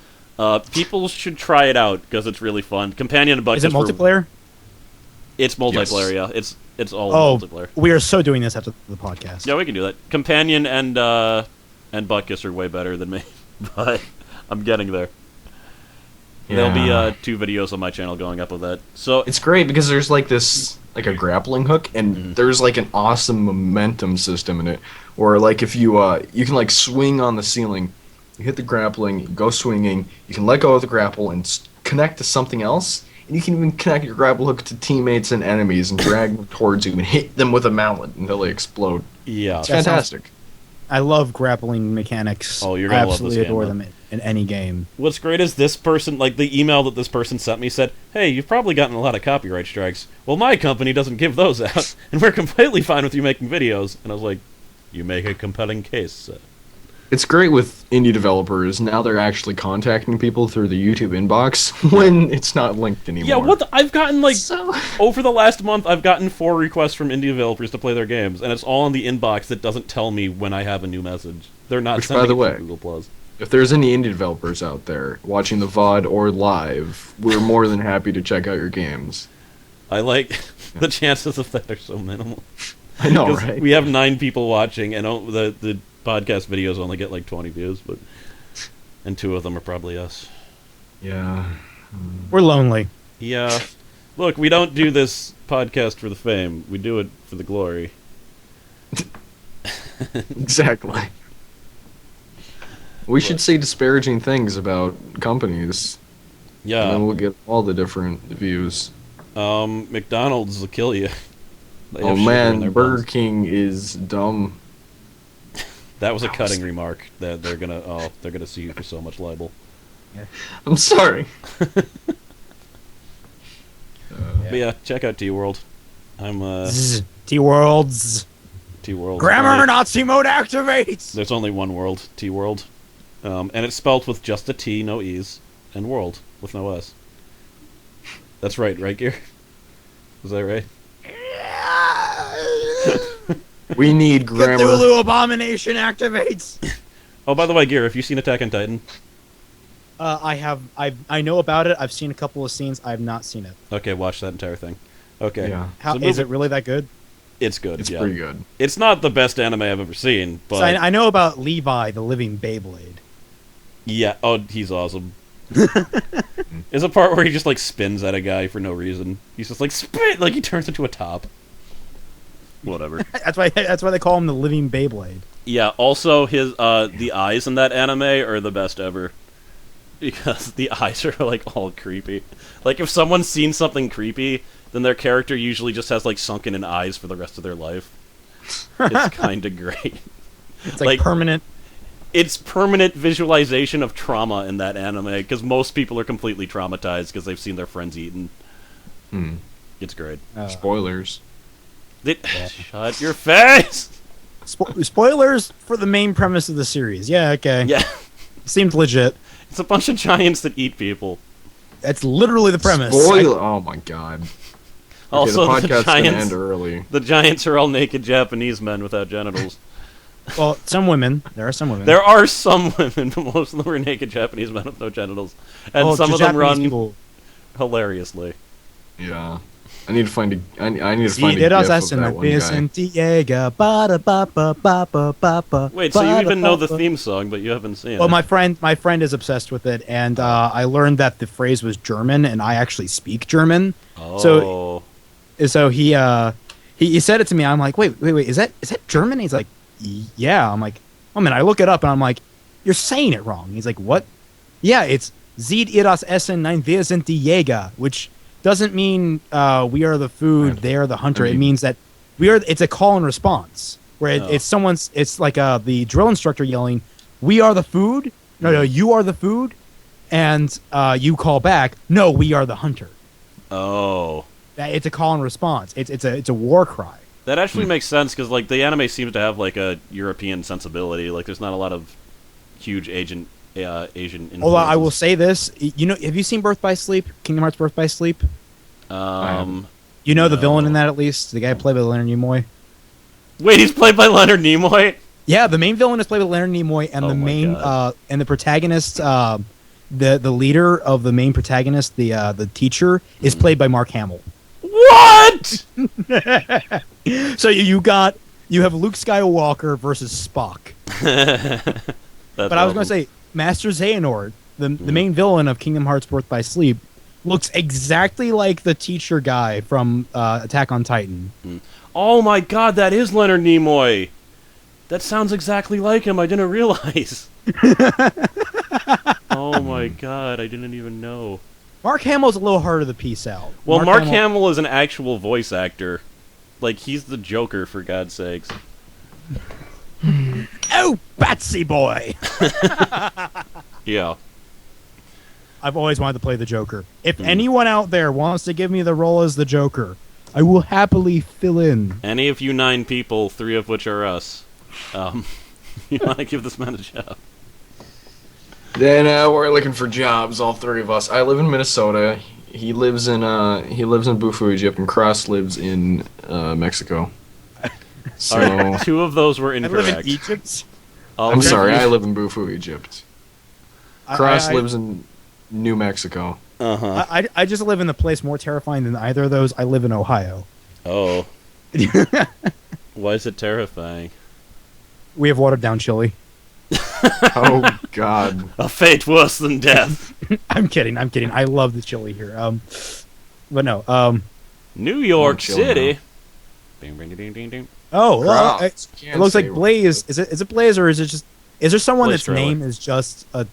People should try it out because it's really fun. Companion and Butkus. Is it multiplayer? It's multiplayer, Yes. yeah. It's all multiplayer. We are so doing this after the podcast. Yeah, we can do that. Companion and Butkus are way better than me, but I'm getting there. There'll be 2 videos on my channel going up with that. So It's great because there's like a grappling hook, and Mm-hmm. there's like an awesome momentum system in it. Or like if you you can like swing on the ceiling, you hit the grappling, you go swinging, you can let go of the grapple and connect to something else. And you can even connect your grapple hook to teammates and enemies and drag them towards you and hit them with a mallet until they explode. yeah, It's That sounds- fantastic. I love grappling mechanics. Oh, you're gonna I love this absolutely game, adore though. them in any game. what's great is this person, like the email that this person sent me said, "Hey, you've probably gotten a lot of copyright strikes. Well, my company doesn't give those out, and we're completely fine with you making videos." And I was like, "You make a compelling case." It's great with indie developers. Now they're actually contacting people through the YouTube inbox when it's not linked anymore. Yeah, I've gotten like So over the last month, I've gotten 4 requests from indie developers to play their games, and it's all in the inbox that doesn't tell me when I have a new message. They're not Which, by sending the it way- through Google Plus. if there's any indie developers out there watching the VOD or live, we're more than happy to check out your games. I like the chances of that are so minimal. I know, 'Cause right? we have 9 people watching, and the podcast videos only get like 20 views, and 2 of them are probably us. Yeah. We're lonely. Yeah. Look, we don't do this podcast for the fame. We do it for the glory. Exactly. We should say disparaging things about companies, and then Yeah. we'll get all the different views. McDonald's will kill you. They Oh have sugar in their man, Burger buns. King is dumb. That was a cutting remark. That they're gonna sue you for so much libel. I'm sorry. But yeah, check out T-World. I'm Zzz. T-Worlds. T-World. Grammar Nazi mode activates. There's only one world, T-World. And it's spelled with just a T, no E's, and world with no S. That's right, Gear? Is that right? We need grammar. Cthulhu Abomination activates. Oh, by the way, Gear, have you seen Attack on Titan? I know about it. I've seen a couple of scenes. I've not seen it. Okay, watch that entire thing. Okay. Yeah, How So is moving- it really that good? It's good, it's yeah. pretty good. It's not the best anime I've ever seen, but... So I know about Levi, the living Beyblade. Yeah, oh, he's awesome. There's a part where he just, like, spins at a guy for no reason. He's just like, spin! Like, he turns into a top. Whatever. That's why they call him the living Beyblade. Yeah, also, his, the eyes in that anime are the best ever. Because the eyes are, like, all creepy. Like, if someone's seen something creepy, then their character usually just has, like, sunken-in eyes for the rest of their life. It's kinda great. It's like permanent. it's permanent visualization of trauma in that anime, because most people are completely traumatized because they've seen their friends eaten. It's great. Spoilers. Shut your face! Spoilers for the main premise of the series. Yeah, okay. Yeah. Seemed legit. It's a bunch of giants that eat people. That's literally the premise. Spoiler. Oh my god. Okay, Also, the the podcast's gonna giants, end early. the giants are all naked Japanese men without genitals. Well, some women. There are some women. There are some women, but most of them are naked Japanese men with no genitals. And Well, some of them Japanese run people. hilariously. Yeah. I need to find a. I need to Sie find a das gif of Essen that mit one guy. Vicente Jäger. Ba-da-ba-ba-ba-ba-ba-ba. Wait, so you even know the Ba-da-ba-ba. theme song, but you haven't seen Well, it. my friend is obsessed with it, and I learned that the phrase was German, and I actually speak German. Oh. So he said it to me. I'm like, wait, is that German? He's like, yeah. I'm like, oh man, I look it up, and I'm like, you're saying it wrong. He's like, what? Yeah, it's Seid ihr das Essen? Nein, wir sind die Jäger, which doesn't mean we are the food, they are the hunter. It means that it's a call and response where it's like the drill instructor yelling, "We are the food." No, you are the food, and you call back, "No, we are the hunter." Oh. It's a call and response. It's a war cry. That actually makes sense, because like the anime seems to have like a European sensibility. Like there's not a lot of huge Asian influences. Although I will say this, have you seen Birth by Sleep? Kingdom Hearts Birth by Sleep? You know the villain in that, at least, the guy played by Leonard Nimoy. Wait, he's played by Leonard Nimoy? Yeah, the main villain is played by Leonard Nimoy, and Oh the my main God. and the protagonist, the leader of the main protagonist, the teacher, is played by Mark Hamill. What? So you have Luke Skywalker versus Spock. But But I was going to say, Master Xehanort, the main villain of Kingdom Hearts Birth by Sleep, looks exactly like the teacher guy from Attack on Titan. Oh my god, that is Leonard Nimoy. That sounds exactly like him. I didn't realize. Oh my god, I didn't even know. Mark Hamill's a little harder to piece out. Well, Mark Hamill is an actual voice actor. Like, he's the Joker, for God's sakes. Oh, Batsy boy! Yeah. I've always wanted to play the Joker. If anyone out there wants to give me the role as the Joker, I will happily fill in. Any of you 9 people, 3 of which are us, you want to give this man a job? Then we're looking for jobs, all 3 of us. I live in Minnesota. He lives in Bufu, Egypt, and Cross lives in Mexico. So Alright, 2 of those were I incorrect. live in Egypt. I'm sorry, I live in Bufu, Egypt. Cross lives in New Mexico. Uh-huh. I just live in the place more terrifying than either of those. I live in Ohio. Oh. Why is it terrifying? We have watered down chili. Oh God. A fate worse than death. I'm kidding. I love the chili here. But no. New York chill City. Oh, well, it Can't looks like say- Blaze. Is it Blaze, or is it just? Is there someone Blaze that's Trailer. name is just Blaze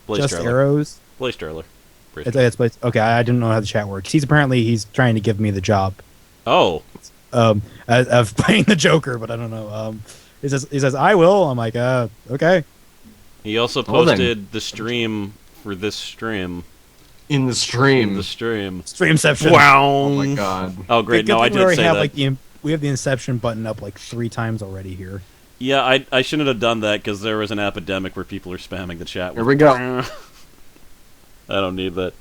just Trailer. arrows? Blaze Trailer. It's Blaze. Okay, I didn't know how the chat works. He's trying to give me the job. Oh. Of playing the Joker, but I don't know. He says I will. I'm like, okay. He also Well then. posted the stream for this stream. In the stream. The stream. Streamception. Wow. Oh my God. Oh, great. Good No, I thing we did already say have that. we have the Inception button up like 3 times already here. Yeah, I shouldn't have done that because there was an epidemic where people are spamming the chat. Here we go. I don't need that.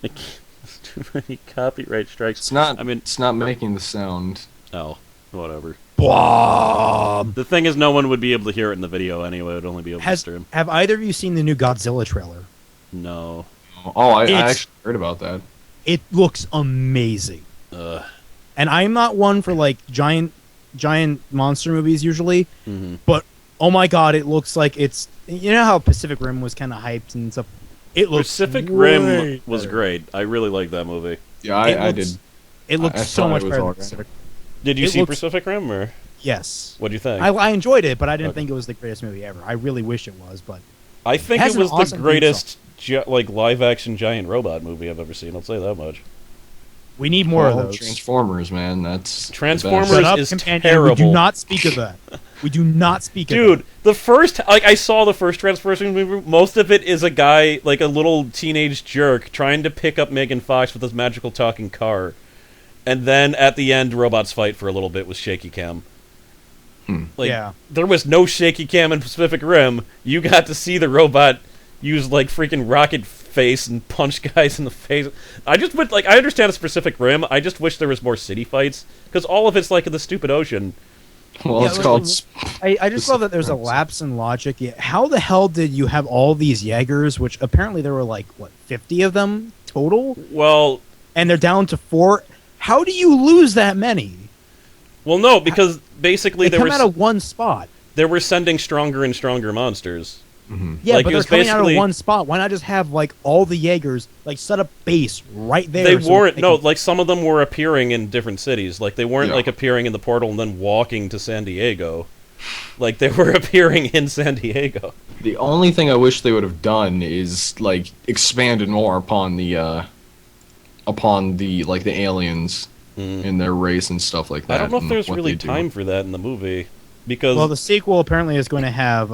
There's too many copyright strikes. It's not. I mean, it's not making the sound. oh, whatever. Blah. The thing is, no one would be able to hear it in the video anyway. It would only be able to stream. Have either of you seen the new Godzilla trailer? No. Oh, I It's- actually heard about that. It looks amazing. Ugh. And I'm not one for like giant monster movies usually, Mm-hmm. but oh my god, it looks like it's, you know how Pacific Rim was kind of hyped and stuff. It looks Pacific way Rim was better. great. I really liked that movie. Yeah, I did. It looks I so thought much it was better than alright. Pacific. Did you It see looks- Pacific Rim, or Yes, what'd you think? I enjoyed it, but I didn't Okay. think it was the greatest movie ever. I really wish it was, but I think It has it an was awesome the theme greatest live-action giant robot movie I've ever seen. I'll say that much. we need more of Oh, those. Transformers, man. That's the Transformers Shut up, is companion. terrible. We do not speak of that. We do not speak of Dude, it. the first, like, I saw the first Transformers movie. Most of it is a guy, like a little teenage jerk, trying to pick up Megan Fox with his magical talking car. And then at the end, robots fight for a little bit with shaky cam. Like, Yeah. there was no shaky cam in Pacific Rim. You got to see the robot use, like, freaking rocket face and punch guys in the face. I just would, like, I understand it's Pacific Rim. I just wish there was more city fights. Because all of it's, like, in the stupid ocean. Well, Yeah, it's like, called. I just love that there's a lapse in logic. Yeah, how the hell did you have all these Jaegers, which apparently there were like, what, 50 of them total? Well, And they're down to 4? How do you lose that many? well, no, because basically They come out of one spot. they were sending stronger and stronger monsters. Yeah, Like, but it they're was coming out of basically- one spot. Why not just have like all the Jaegers like set up base right there? They so weren't, they no, can- like, some of them were appearing in different cities. Like, they weren't, Yeah. like, appearing in the portal and then walking to San Diego. Like, they were appearing in San Diego. The only thing I wish they would have done is like expanded more upon the like the aliens in their race and stuff like that. I don't know if and there's what really they do. time for that in the movie. Because, Well, the sequel apparently is going to have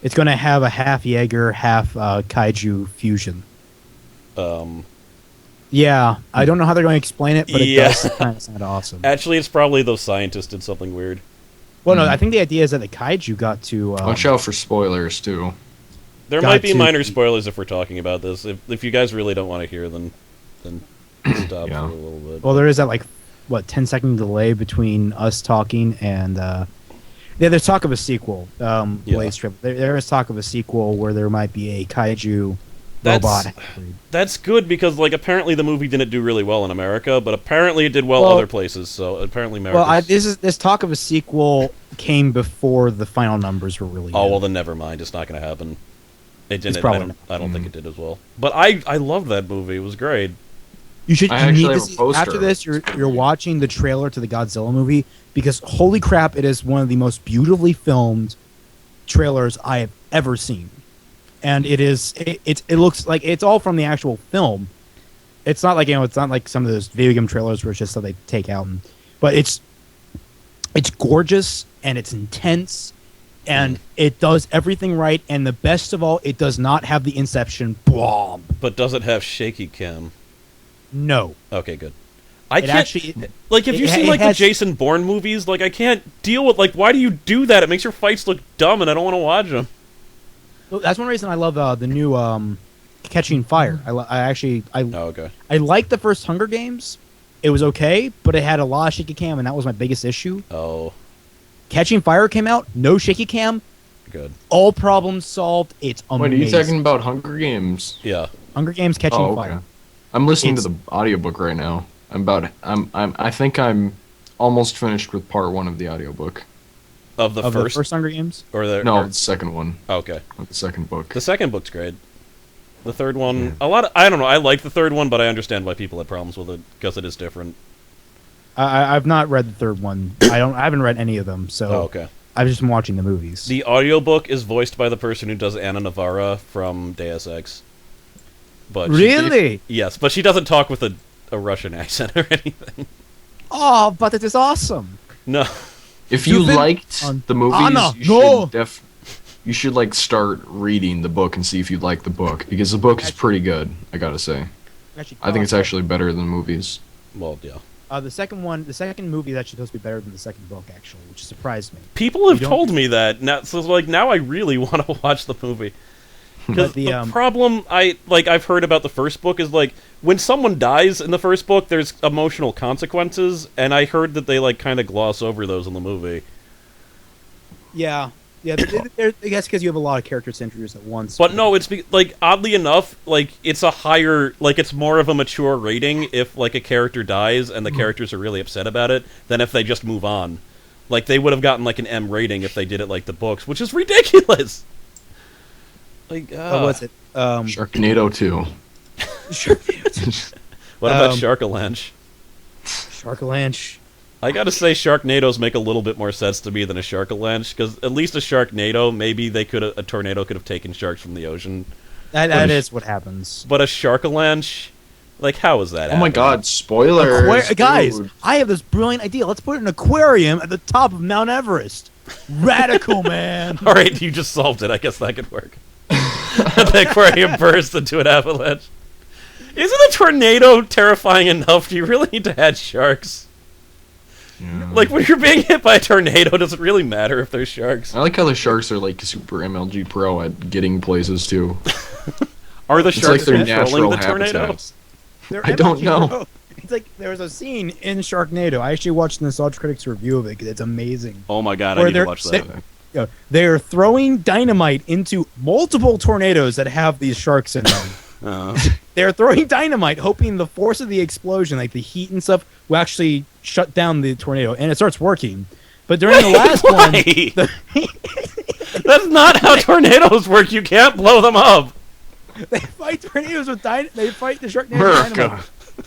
it's going to have a half Jaeger, half kaiju fusion. Yeah, I don't know how they're going to explain it, but it Yeah. does kind of sound awesome. actually, it's probably those scientists did something weird. Well, no, I think the idea is that the kaiju got to. Watch out for spoilers too. There Got might be to- minor spoilers if we're talking about this. If you guys really don't want to hear them, then stop Yeah. for a little bit. Well, there is that like what 10-second delay between us talking and. Yeah, there's talk of a sequel. Blaze Trip. There is talk of a sequel where there might be a kaiju robot. That's good because, like, apparently the movie didn't do really well in America, but apparently it did well, Well- other places. So apparently America. Well, this talk of a sequel came before the final numbers were released. Oh well, then never mind. It's not going to happen. It didn't. probably I don't think it did as well. But I loved that movie. It was great. You should. I You actually need to have a see, poster. after this, you're watching the trailer to the Godzilla movie because holy crap, it is one of the most beautifully filmed trailers I have ever seen, and it is. It looks like it's all from the actual film. It's not like it's not like some of those video game trailers where it's just so they take out, but it's gorgeous and it's intense. And it does everything right, and the best of all, it does not have the Inception bomb. But does it have shaky cam? No. Okay, good. I It can't. actually- Like, have you it- seen it like has- the Jason Bourne movies? Like, I can't deal with like. Why do you do that? It makes your fights look dumb, and I don't want to watch them. Well, that's one reason I love the new Catching Fire. I Oh, okay. I liked the first Hunger Games. It was okay, but it had a lot of shaky cam, and that was my biggest issue. Oh, Catching Fire came out, no shaky cam, good. all problems solved. It's amazing. Wait, are you talking about Hunger Games? Yeah. Hunger Games Catching Oh, okay. Fire? I'm listening It's- to the audiobook right now. I think I'm almost finished with part 1 of the audiobook. Of the Of first, the first Hunger Games? or the No, or- the second one. okay. Of the second book. The second book's great. The third one, I don't know. I like the third one, but I understand why people had problems with it because it is different. I've not read the third one. I haven't read any of them, so Oh, okay. I've just been watching the movies. The audiobook is voiced by the person who does Anna Navarra from Deus Ex. But Really? yes, but she doesn't talk with a Russian accent or anything. Oh, but it is awesome. No. If you You've been liked on- the movies, Anna, you no! you should like start reading the book and see if you'd like the book because the book is pretty good. I gotta say, I think it's actually better than the movies. Well, yeah. The second movie is actually supposed to be better than the second book, actually, which surprised me. People have You don't- told me that. Now, so like now I really want to watch the movie. Because But the, the problem I've heard about the first book is like when someone dies in the first book, there's emotional consequences, and I heard that they like kind of gloss over those in the movie. Yeah, I guess because you have a lot of characters to introduce at once. But no, it's like oddly enough, like it's a higher, like it's more of a mature rating if like a character dies and the characters are really upset about it than if they just move on. Like they would have gotten like an M rating if they did it like the books, which is ridiculous. Like, What was it? Sharknado 2. What about Sharkalanche? Sharkalanche. I gotta say, Sharknadoes make a little bit more sense to me than a Sharkalanche, because at least a Sharknado, maybe a tornado could have taken sharks from the ocean. That is what happens. But a Sharkalanche, like, how is that Oh my happening? god, spoilers! Guys, dude. I have this brilliant idea. Let's put an aquarium at the top of Mount Everest. Radical, man. All right, you just solved it. I guess that could work. The aquarium burst into an avalanche. Isn't a tornado terrifying enough? Do you really need to add sharks? Yeah. Like, when you're being hit by a tornado, does it really matter if there's sharks? I like how the sharks are like super MLG pro at getting places too. Are the It's sharks like their controlling natural the tornado? habitats. They're I don't MLG know. Pro. It's like there was a scene in Sharknado. I actually watched the Nostalgia Critics review of it because it's amazing. Oh my god, I Where need to they're watch that. They're throwing dynamite into multiple tornadoes that have these sharks in them. They're throwing dynamite, hoping the force of the explosion, like the heat and stuff, will actually shut down the tornado, and it starts working. But during the last one, That's not how tornadoes work. You can't blow them up. they fight tornadoes with They fight the Sharknado with dynamite. America.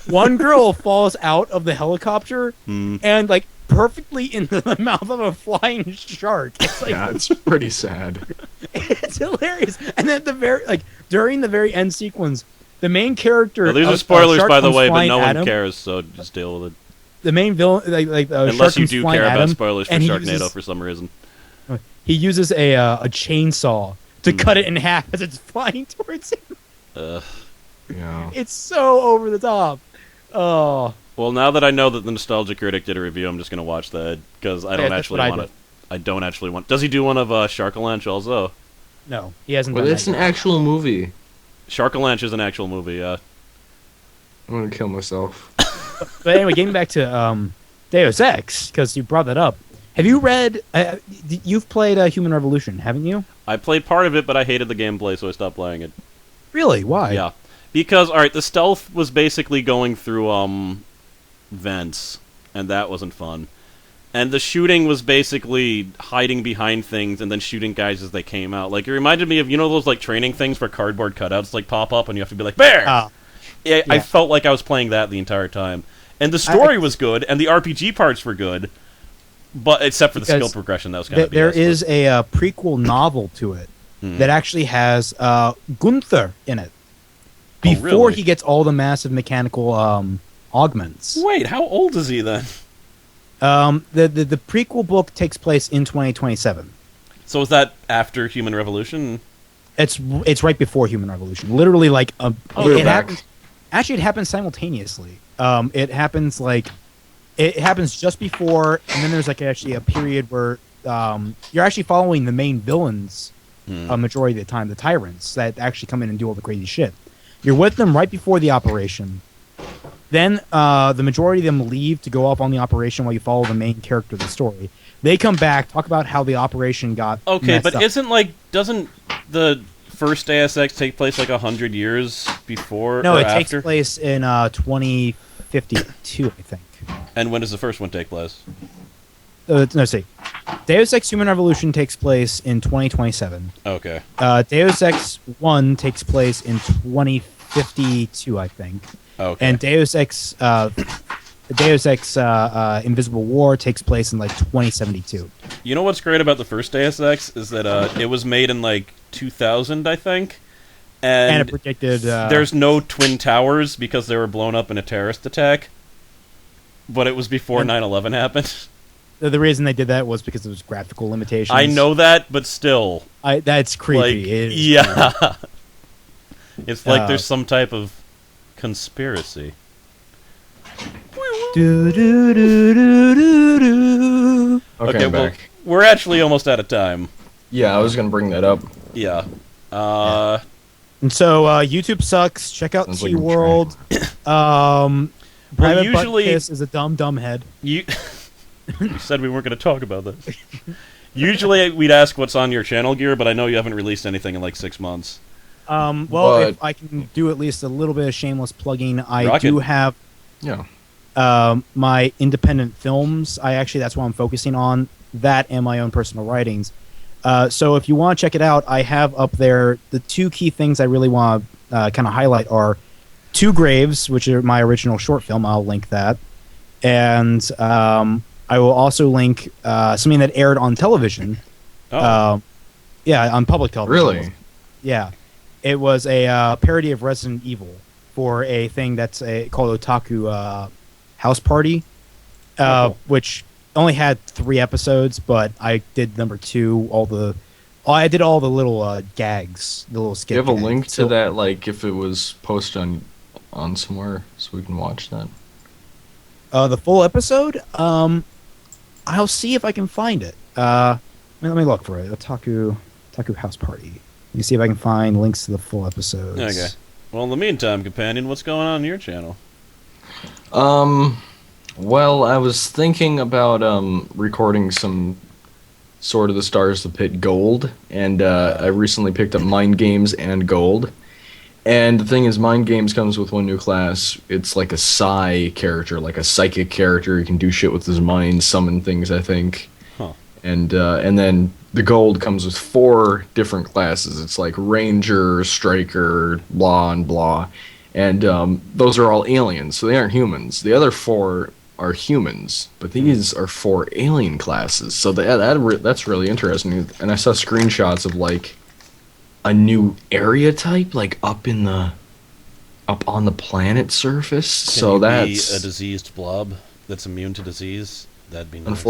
One girl falls out of the helicopter Hmm. and like perfectly into the mouth of a flying shark. It's like Yeah, it's pretty sad. it's hilarious. And then during the very end sequence, the main character. Well, these are a spoilers, shark by the comes way, but flying no at one him. cares, so just deal with it. The main villain, Unless shark you comes do flying care at about him, spoilers for and he Sharknado uses- for some reason. He uses a chainsaw to cut it in half as it's flying towards him. Yeah. It's so over the top. Oh, Well, now that I know that the Nostalgia Critic did a review, I'm just going to watch that, because I don't that's actually what I want did. it. I don't actually want... Does he do one of Sharkalanche also? no, he hasn't But done it's that an yet. actual movie. Sharkalanche is an actual movie, yeah. I'm gonna kill myself. But anyway, getting back to Deus Ex, because you brought that up. Have you read? You've played Human Revolution, haven't you? I played part of it, but I hated the gameplay, so I stopped playing it. Really? Why? Yeah. Because, alright, the stealth was basically going through, vents, and that wasn't fun. And the shooting was basically hiding behind things and then shooting guys as they came out. Like, it reminded me of, you know those, like, training things where cardboard cutouts, like, pop up and you have to be like, BEAR! I Yeah. felt like I was playing that the entire time. And the story was good, and the RPG parts were good, but except for the skill Because progression, that was kind of there is a prequel novel to it that actually has Gunther in it. Before really? he gets all the massive mechanical augments. Wait, how old is he then? The prequel book takes place in 2027. So is that after Human Revolution? It's right before Human Revolution. Literally, like We're it back. happens. Actually, it happens simultaneously. It happens just before, and then there's like actually a period where you're actually following the main villains a majority of the time, the tyrants that actually come in and do all the crazy shit. You're with them right before the operation. Then the majority of them leave to go off on the operation while you follow the main character of the story. They come back, talk about how the operation got Okay, messed but up. doesn't the first ASX take place like 100 years before No, or it after? takes place in 2052, I think. And when does the first one take place? No, see. Deus Ex Human Revolution takes place in 2027. Okay. Deus Ex 1 takes place in 2052, I think. Okay. And Deus Ex Invisible War takes place in like 2072. You know what's great about the first ASX is that it was made in like 2000, I think. And it predicted... there's no Twin Towers because they were blown up in a terrorist attack. But it was before 9/11 happened. The reason they did that was because it was graphical limitations. I know that, but still. That's creepy. Like, It is yeah. creepy. It's like there's some type of conspiracy. Do, do, do, do, do, do. Okay, I'm well, back. we're actually almost out of time. Yeah, I was gonna bring that up. Yeah. And so YouTube sucks. Check out Sounds like T I'm World. Private usually- Butt Kiss is a dumb head. You said we weren't going to talk about this. Usually we'd ask what's on your channel, Gear, but I know you haven't released anything in like 6 months. Well, But- if I can do at least a little bit of shameless plugging, I Rock do it. have Yeah. my independent films. That's what I'm focusing on. That and my own personal writings. So if you want to check it out, I have up there the two key things I really want to kind of highlight are Two Graves, which are my original short film. I'll link that. And I will also link something that aired on television. Oh. Yeah, on public television. Really? Yeah. It was a parody of Resident Evil for a thing that's called Otaku House Party, Cool. which only had 3 episodes, but I did number 2. I did all the little gags, the little Do skit. you have a gags. link to So, that, like if it was posted on somewhere, so we can watch that? the full episode. I'll see if I can find it. Let me look for it. Otaku House Party. Let me see if I can find links to the full episodes. Okay. Well, in the meantime, companion, what's going on your channel? Well, I was thinking about recording some Sword of the Stars, the Pit Gold, and I recently picked up Mind Games and Gold. And the thing is, Mind Games comes with one new class. It's like a psi character, like a psychic character. He can do shit with his mind, summon things, I think. Huh. And then the Gold comes with 4 different classes. It's like Ranger, Striker, blah, and blah. And those are all aliens, so they aren't humans. The other 4 are humans, but these are 4 alien classes. So that's really interesting. And I saw screenshots of like a new area type, like up on the planet surface. Can So you that's be a diseased blob that's immune to disease? That'd be nice.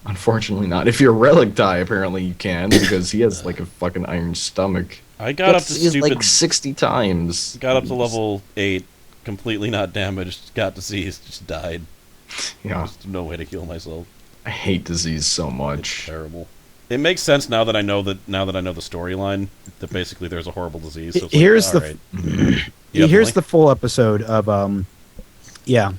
unfortunately not. If you're a relic die, apparently you can, because he has like a fucking iron stomach. I got up to He's stupid. like 60 times. Got up to level 8, completely not damaged. Got diseased, just died. Yeah, There's no way to heal myself. I hate disease so It's much. terrible. It makes sense now that I know the storyline that basically there's a horrible disease. So it's Here's like, the alright. here's the full episode of yeah,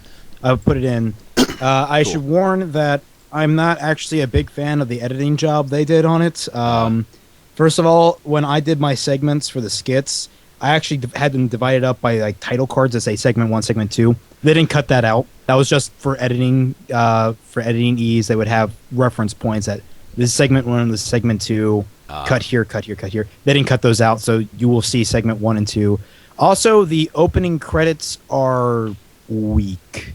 I'll put it in. I Cool. should warn that I'm not actually a big fan of the editing job they did on it. First of all, when I did my segments for the skits, I actually had them divided up by like title cards that say segment 1, segment 2. They didn't cut that out. That was just for editing ease. They would have reference points that this is segment 1, this is segment 2. Cut here, cut here, cut here. They didn't cut those out, so you will see segment 1 and 2. Also, the opening credits are weak.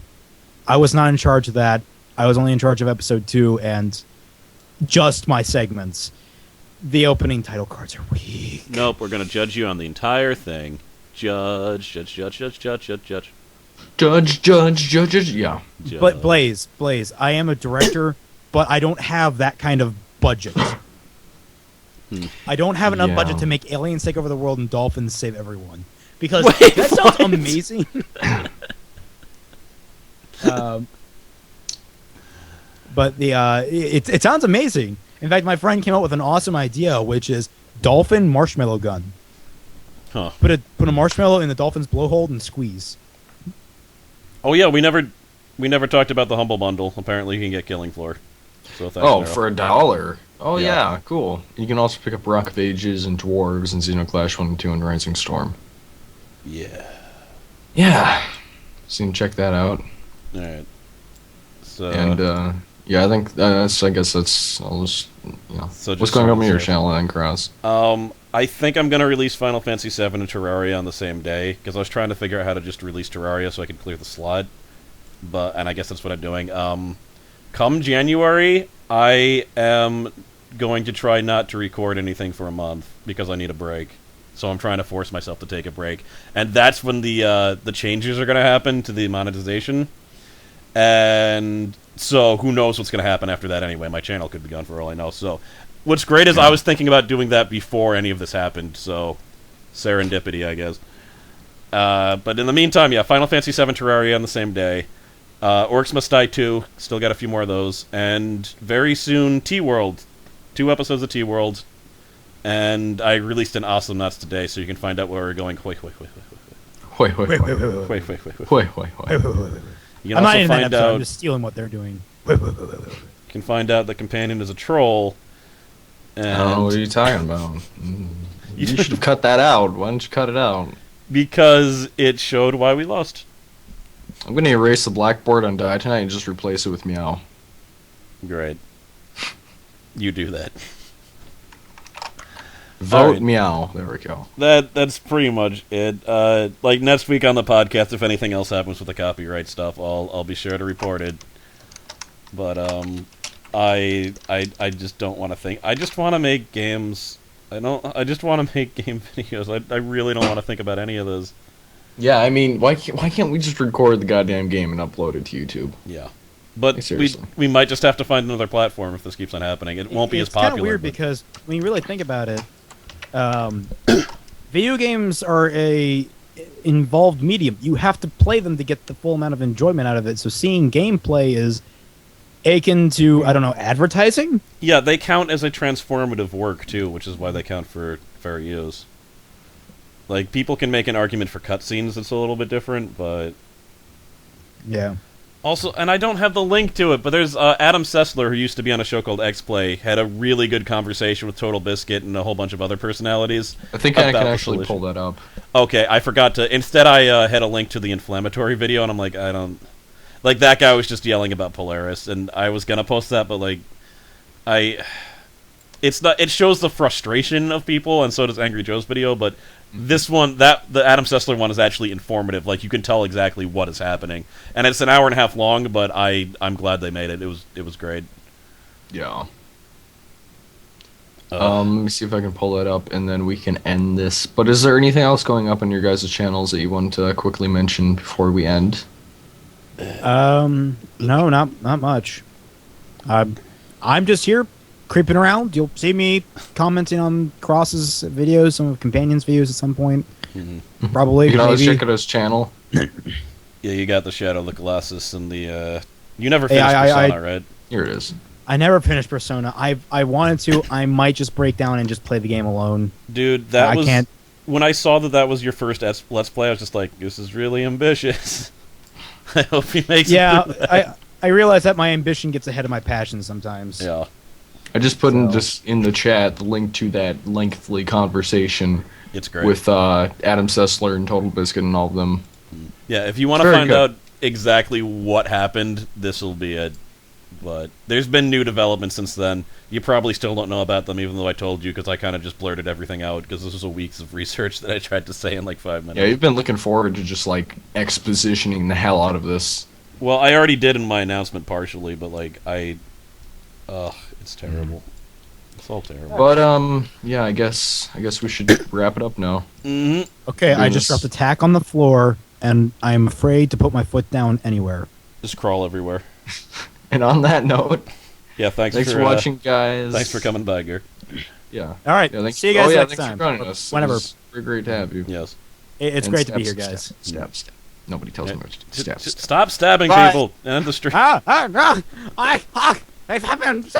I was not in charge of that. I was only in charge of episode 2 and just my segments. The opening title cards are weak. Nope, we're gonna judge you on the entire thing. Judge. Judge. Yeah. But Blaze, I am a director, but I don't have that kind of budget. I don't have enough Yeah. budget to make aliens take over the world and dolphins save everyone. Because Wait, that sounds amazing. But it sounds amazing. In fact, my friend came up with an awesome idea, which is dolphin marshmallow gun. Huh. Put a marshmallow in the dolphin's blowhole and squeeze. Oh yeah, we never talked about the humble bundle. Apparently, you can get Killing Floor. So thanks. Oh, Daryl. for $1. Oh Yeah. yeah, cool. You can also pick up Rock of Ages and Dwarves and Xenoclash 1 and 2 and Rising Storm. Yeah. Yeah. So you can check that out. All right. So And yeah, I think I guess that's. I'll just So What's just going on sort with of your say- channel then, Cross? I think I'm gonna release Final Fantasy VII and Terraria on the same day because I was trying to figure out how to just release Terraria so I could clear the slot. And I guess that's what I'm doing. Come January, I am going to try not to record anything for a month because I need a break. So I'm trying to force myself to take a break, and that's when the changes are gonna happen to the monetization. And so who knows what's going to happen after that anyway. My channel could be gone for all I know. So what's great is I was thinking about doing that before any of this happened. So serendipity, I guess. But in the meantime, yeah, Final Fantasy VII Terraria on the same day. Orcs Must Die 2. Still got a few more of those. And very soon, T-World. 2 episodes of T-World. And I released an Awesome Nuts today, so you can find out where we're going. Wait. You can I'm not also in that find episode. out. I'm just stealing what they're doing. You can find out the companion is a troll. I don't know what And you're talking about. You should have cut that out. Why didn't you cut it out? because it showed why we lost. I'm gonna erase the blackboard on Die Tonight and just replace it with Meow. Great. You do that. Vote Alright. Meow. There we go. That's pretty much it. Like next week on the podcast, if anything else happens with the copyright stuff, I'll be sure to report it. But I just don't want to think. I just want to make games. I just want to make game videos. I really don't want to think about any of this. Yeah, I mean, why can't we just record the goddamn game and upload it to YouTube? Yeah. But Seriously. we might just have to find another platform if this keeps on happening. It won't be as popular. It's kind of weird because when you really think about it, video games are a involved medium. You have to play them to get the full amount of enjoyment out of it. So seeing gameplay is akin to, I don't know, advertising? Yeah, they count as a transformative work, too, which is why they count for fair use. Like, people can make an argument for cutscenes that's a little bit different, but... Yeah. Also, and I don't have the link to it, but there's Adam Sessler, who used to be on a show called X-Play, had a really good conversation with Total Biscuit and a whole bunch of other personalities. I think I can about the actually pull solution. that up. Okay, I forgot to... Instead, I had a link to the inflammatory video, and I'm like, I don't... Like, that guy was just yelling about Polaris, and I was gonna post that, but, like... It's not... It shows the frustration of people, and so does Angry Joe's video, but... This one, the Adam Sessler one is actually informative. Like, you can tell exactly what is happening. And it's an hour and a half long, but I'm glad they made it. It was great. Yeah. Let me see if I can pull it up, and then we can end this. But is there anything else going up on your guys' channels that you want to quickly mention before we end? No, not much. I'm just here creeping around. You'll see me commenting on Cross's videos, some of Companion's videos at some point. Mm-hmm. Probably. You can always maybe. check out his channel. Yeah, you got the Shadow of the Colossus and the... You never finished Persona, right? Here it is. I never finished Persona. I wanted to. I might just break down and just play the game alone. Dude, that was... can't. When I saw that was your first Let's Play, I was just like, this is really ambitious. I hope he makes it. Yeah, I realize that my ambition gets ahead of my passion sometimes. Yeah. I just put in the chat the link to that lengthy conversation It's great. with Adam Sessler and Total Biscuit and all of them. Yeah, if you want to Very find good. out exactly what happened, this will be it. But there's been new developments since then. You probably still don't know about them, even though I told you, because I kind of just blurted everything out, because this was a weeks of research that I tried to say in like 5 minutes. Yeah, you've been looking forward to just like expositioning the hell out of this. Well, I already did in my announcement partially, but like, it's terrible. It's all terrible. But yeah, I guess we should wrap it up now. Mm-hmm. Okay, I just dropped a tack on the floor, and I'm afraid to put my foot down anywhere. Just crawl everywhere. And on that note, Yeah, thanks thanks for watching, guys. Thanks for coming by, Gear. Yeah. All right, Yeah, thanks. see you guys next thanks time. for joining us. Whenever. It was very great to have you. Yes. It's And great to be here, stab, guys. Stab. Nobody tells me what to do. Stab. Stop stabbing Bye. people. End the stream. I happened.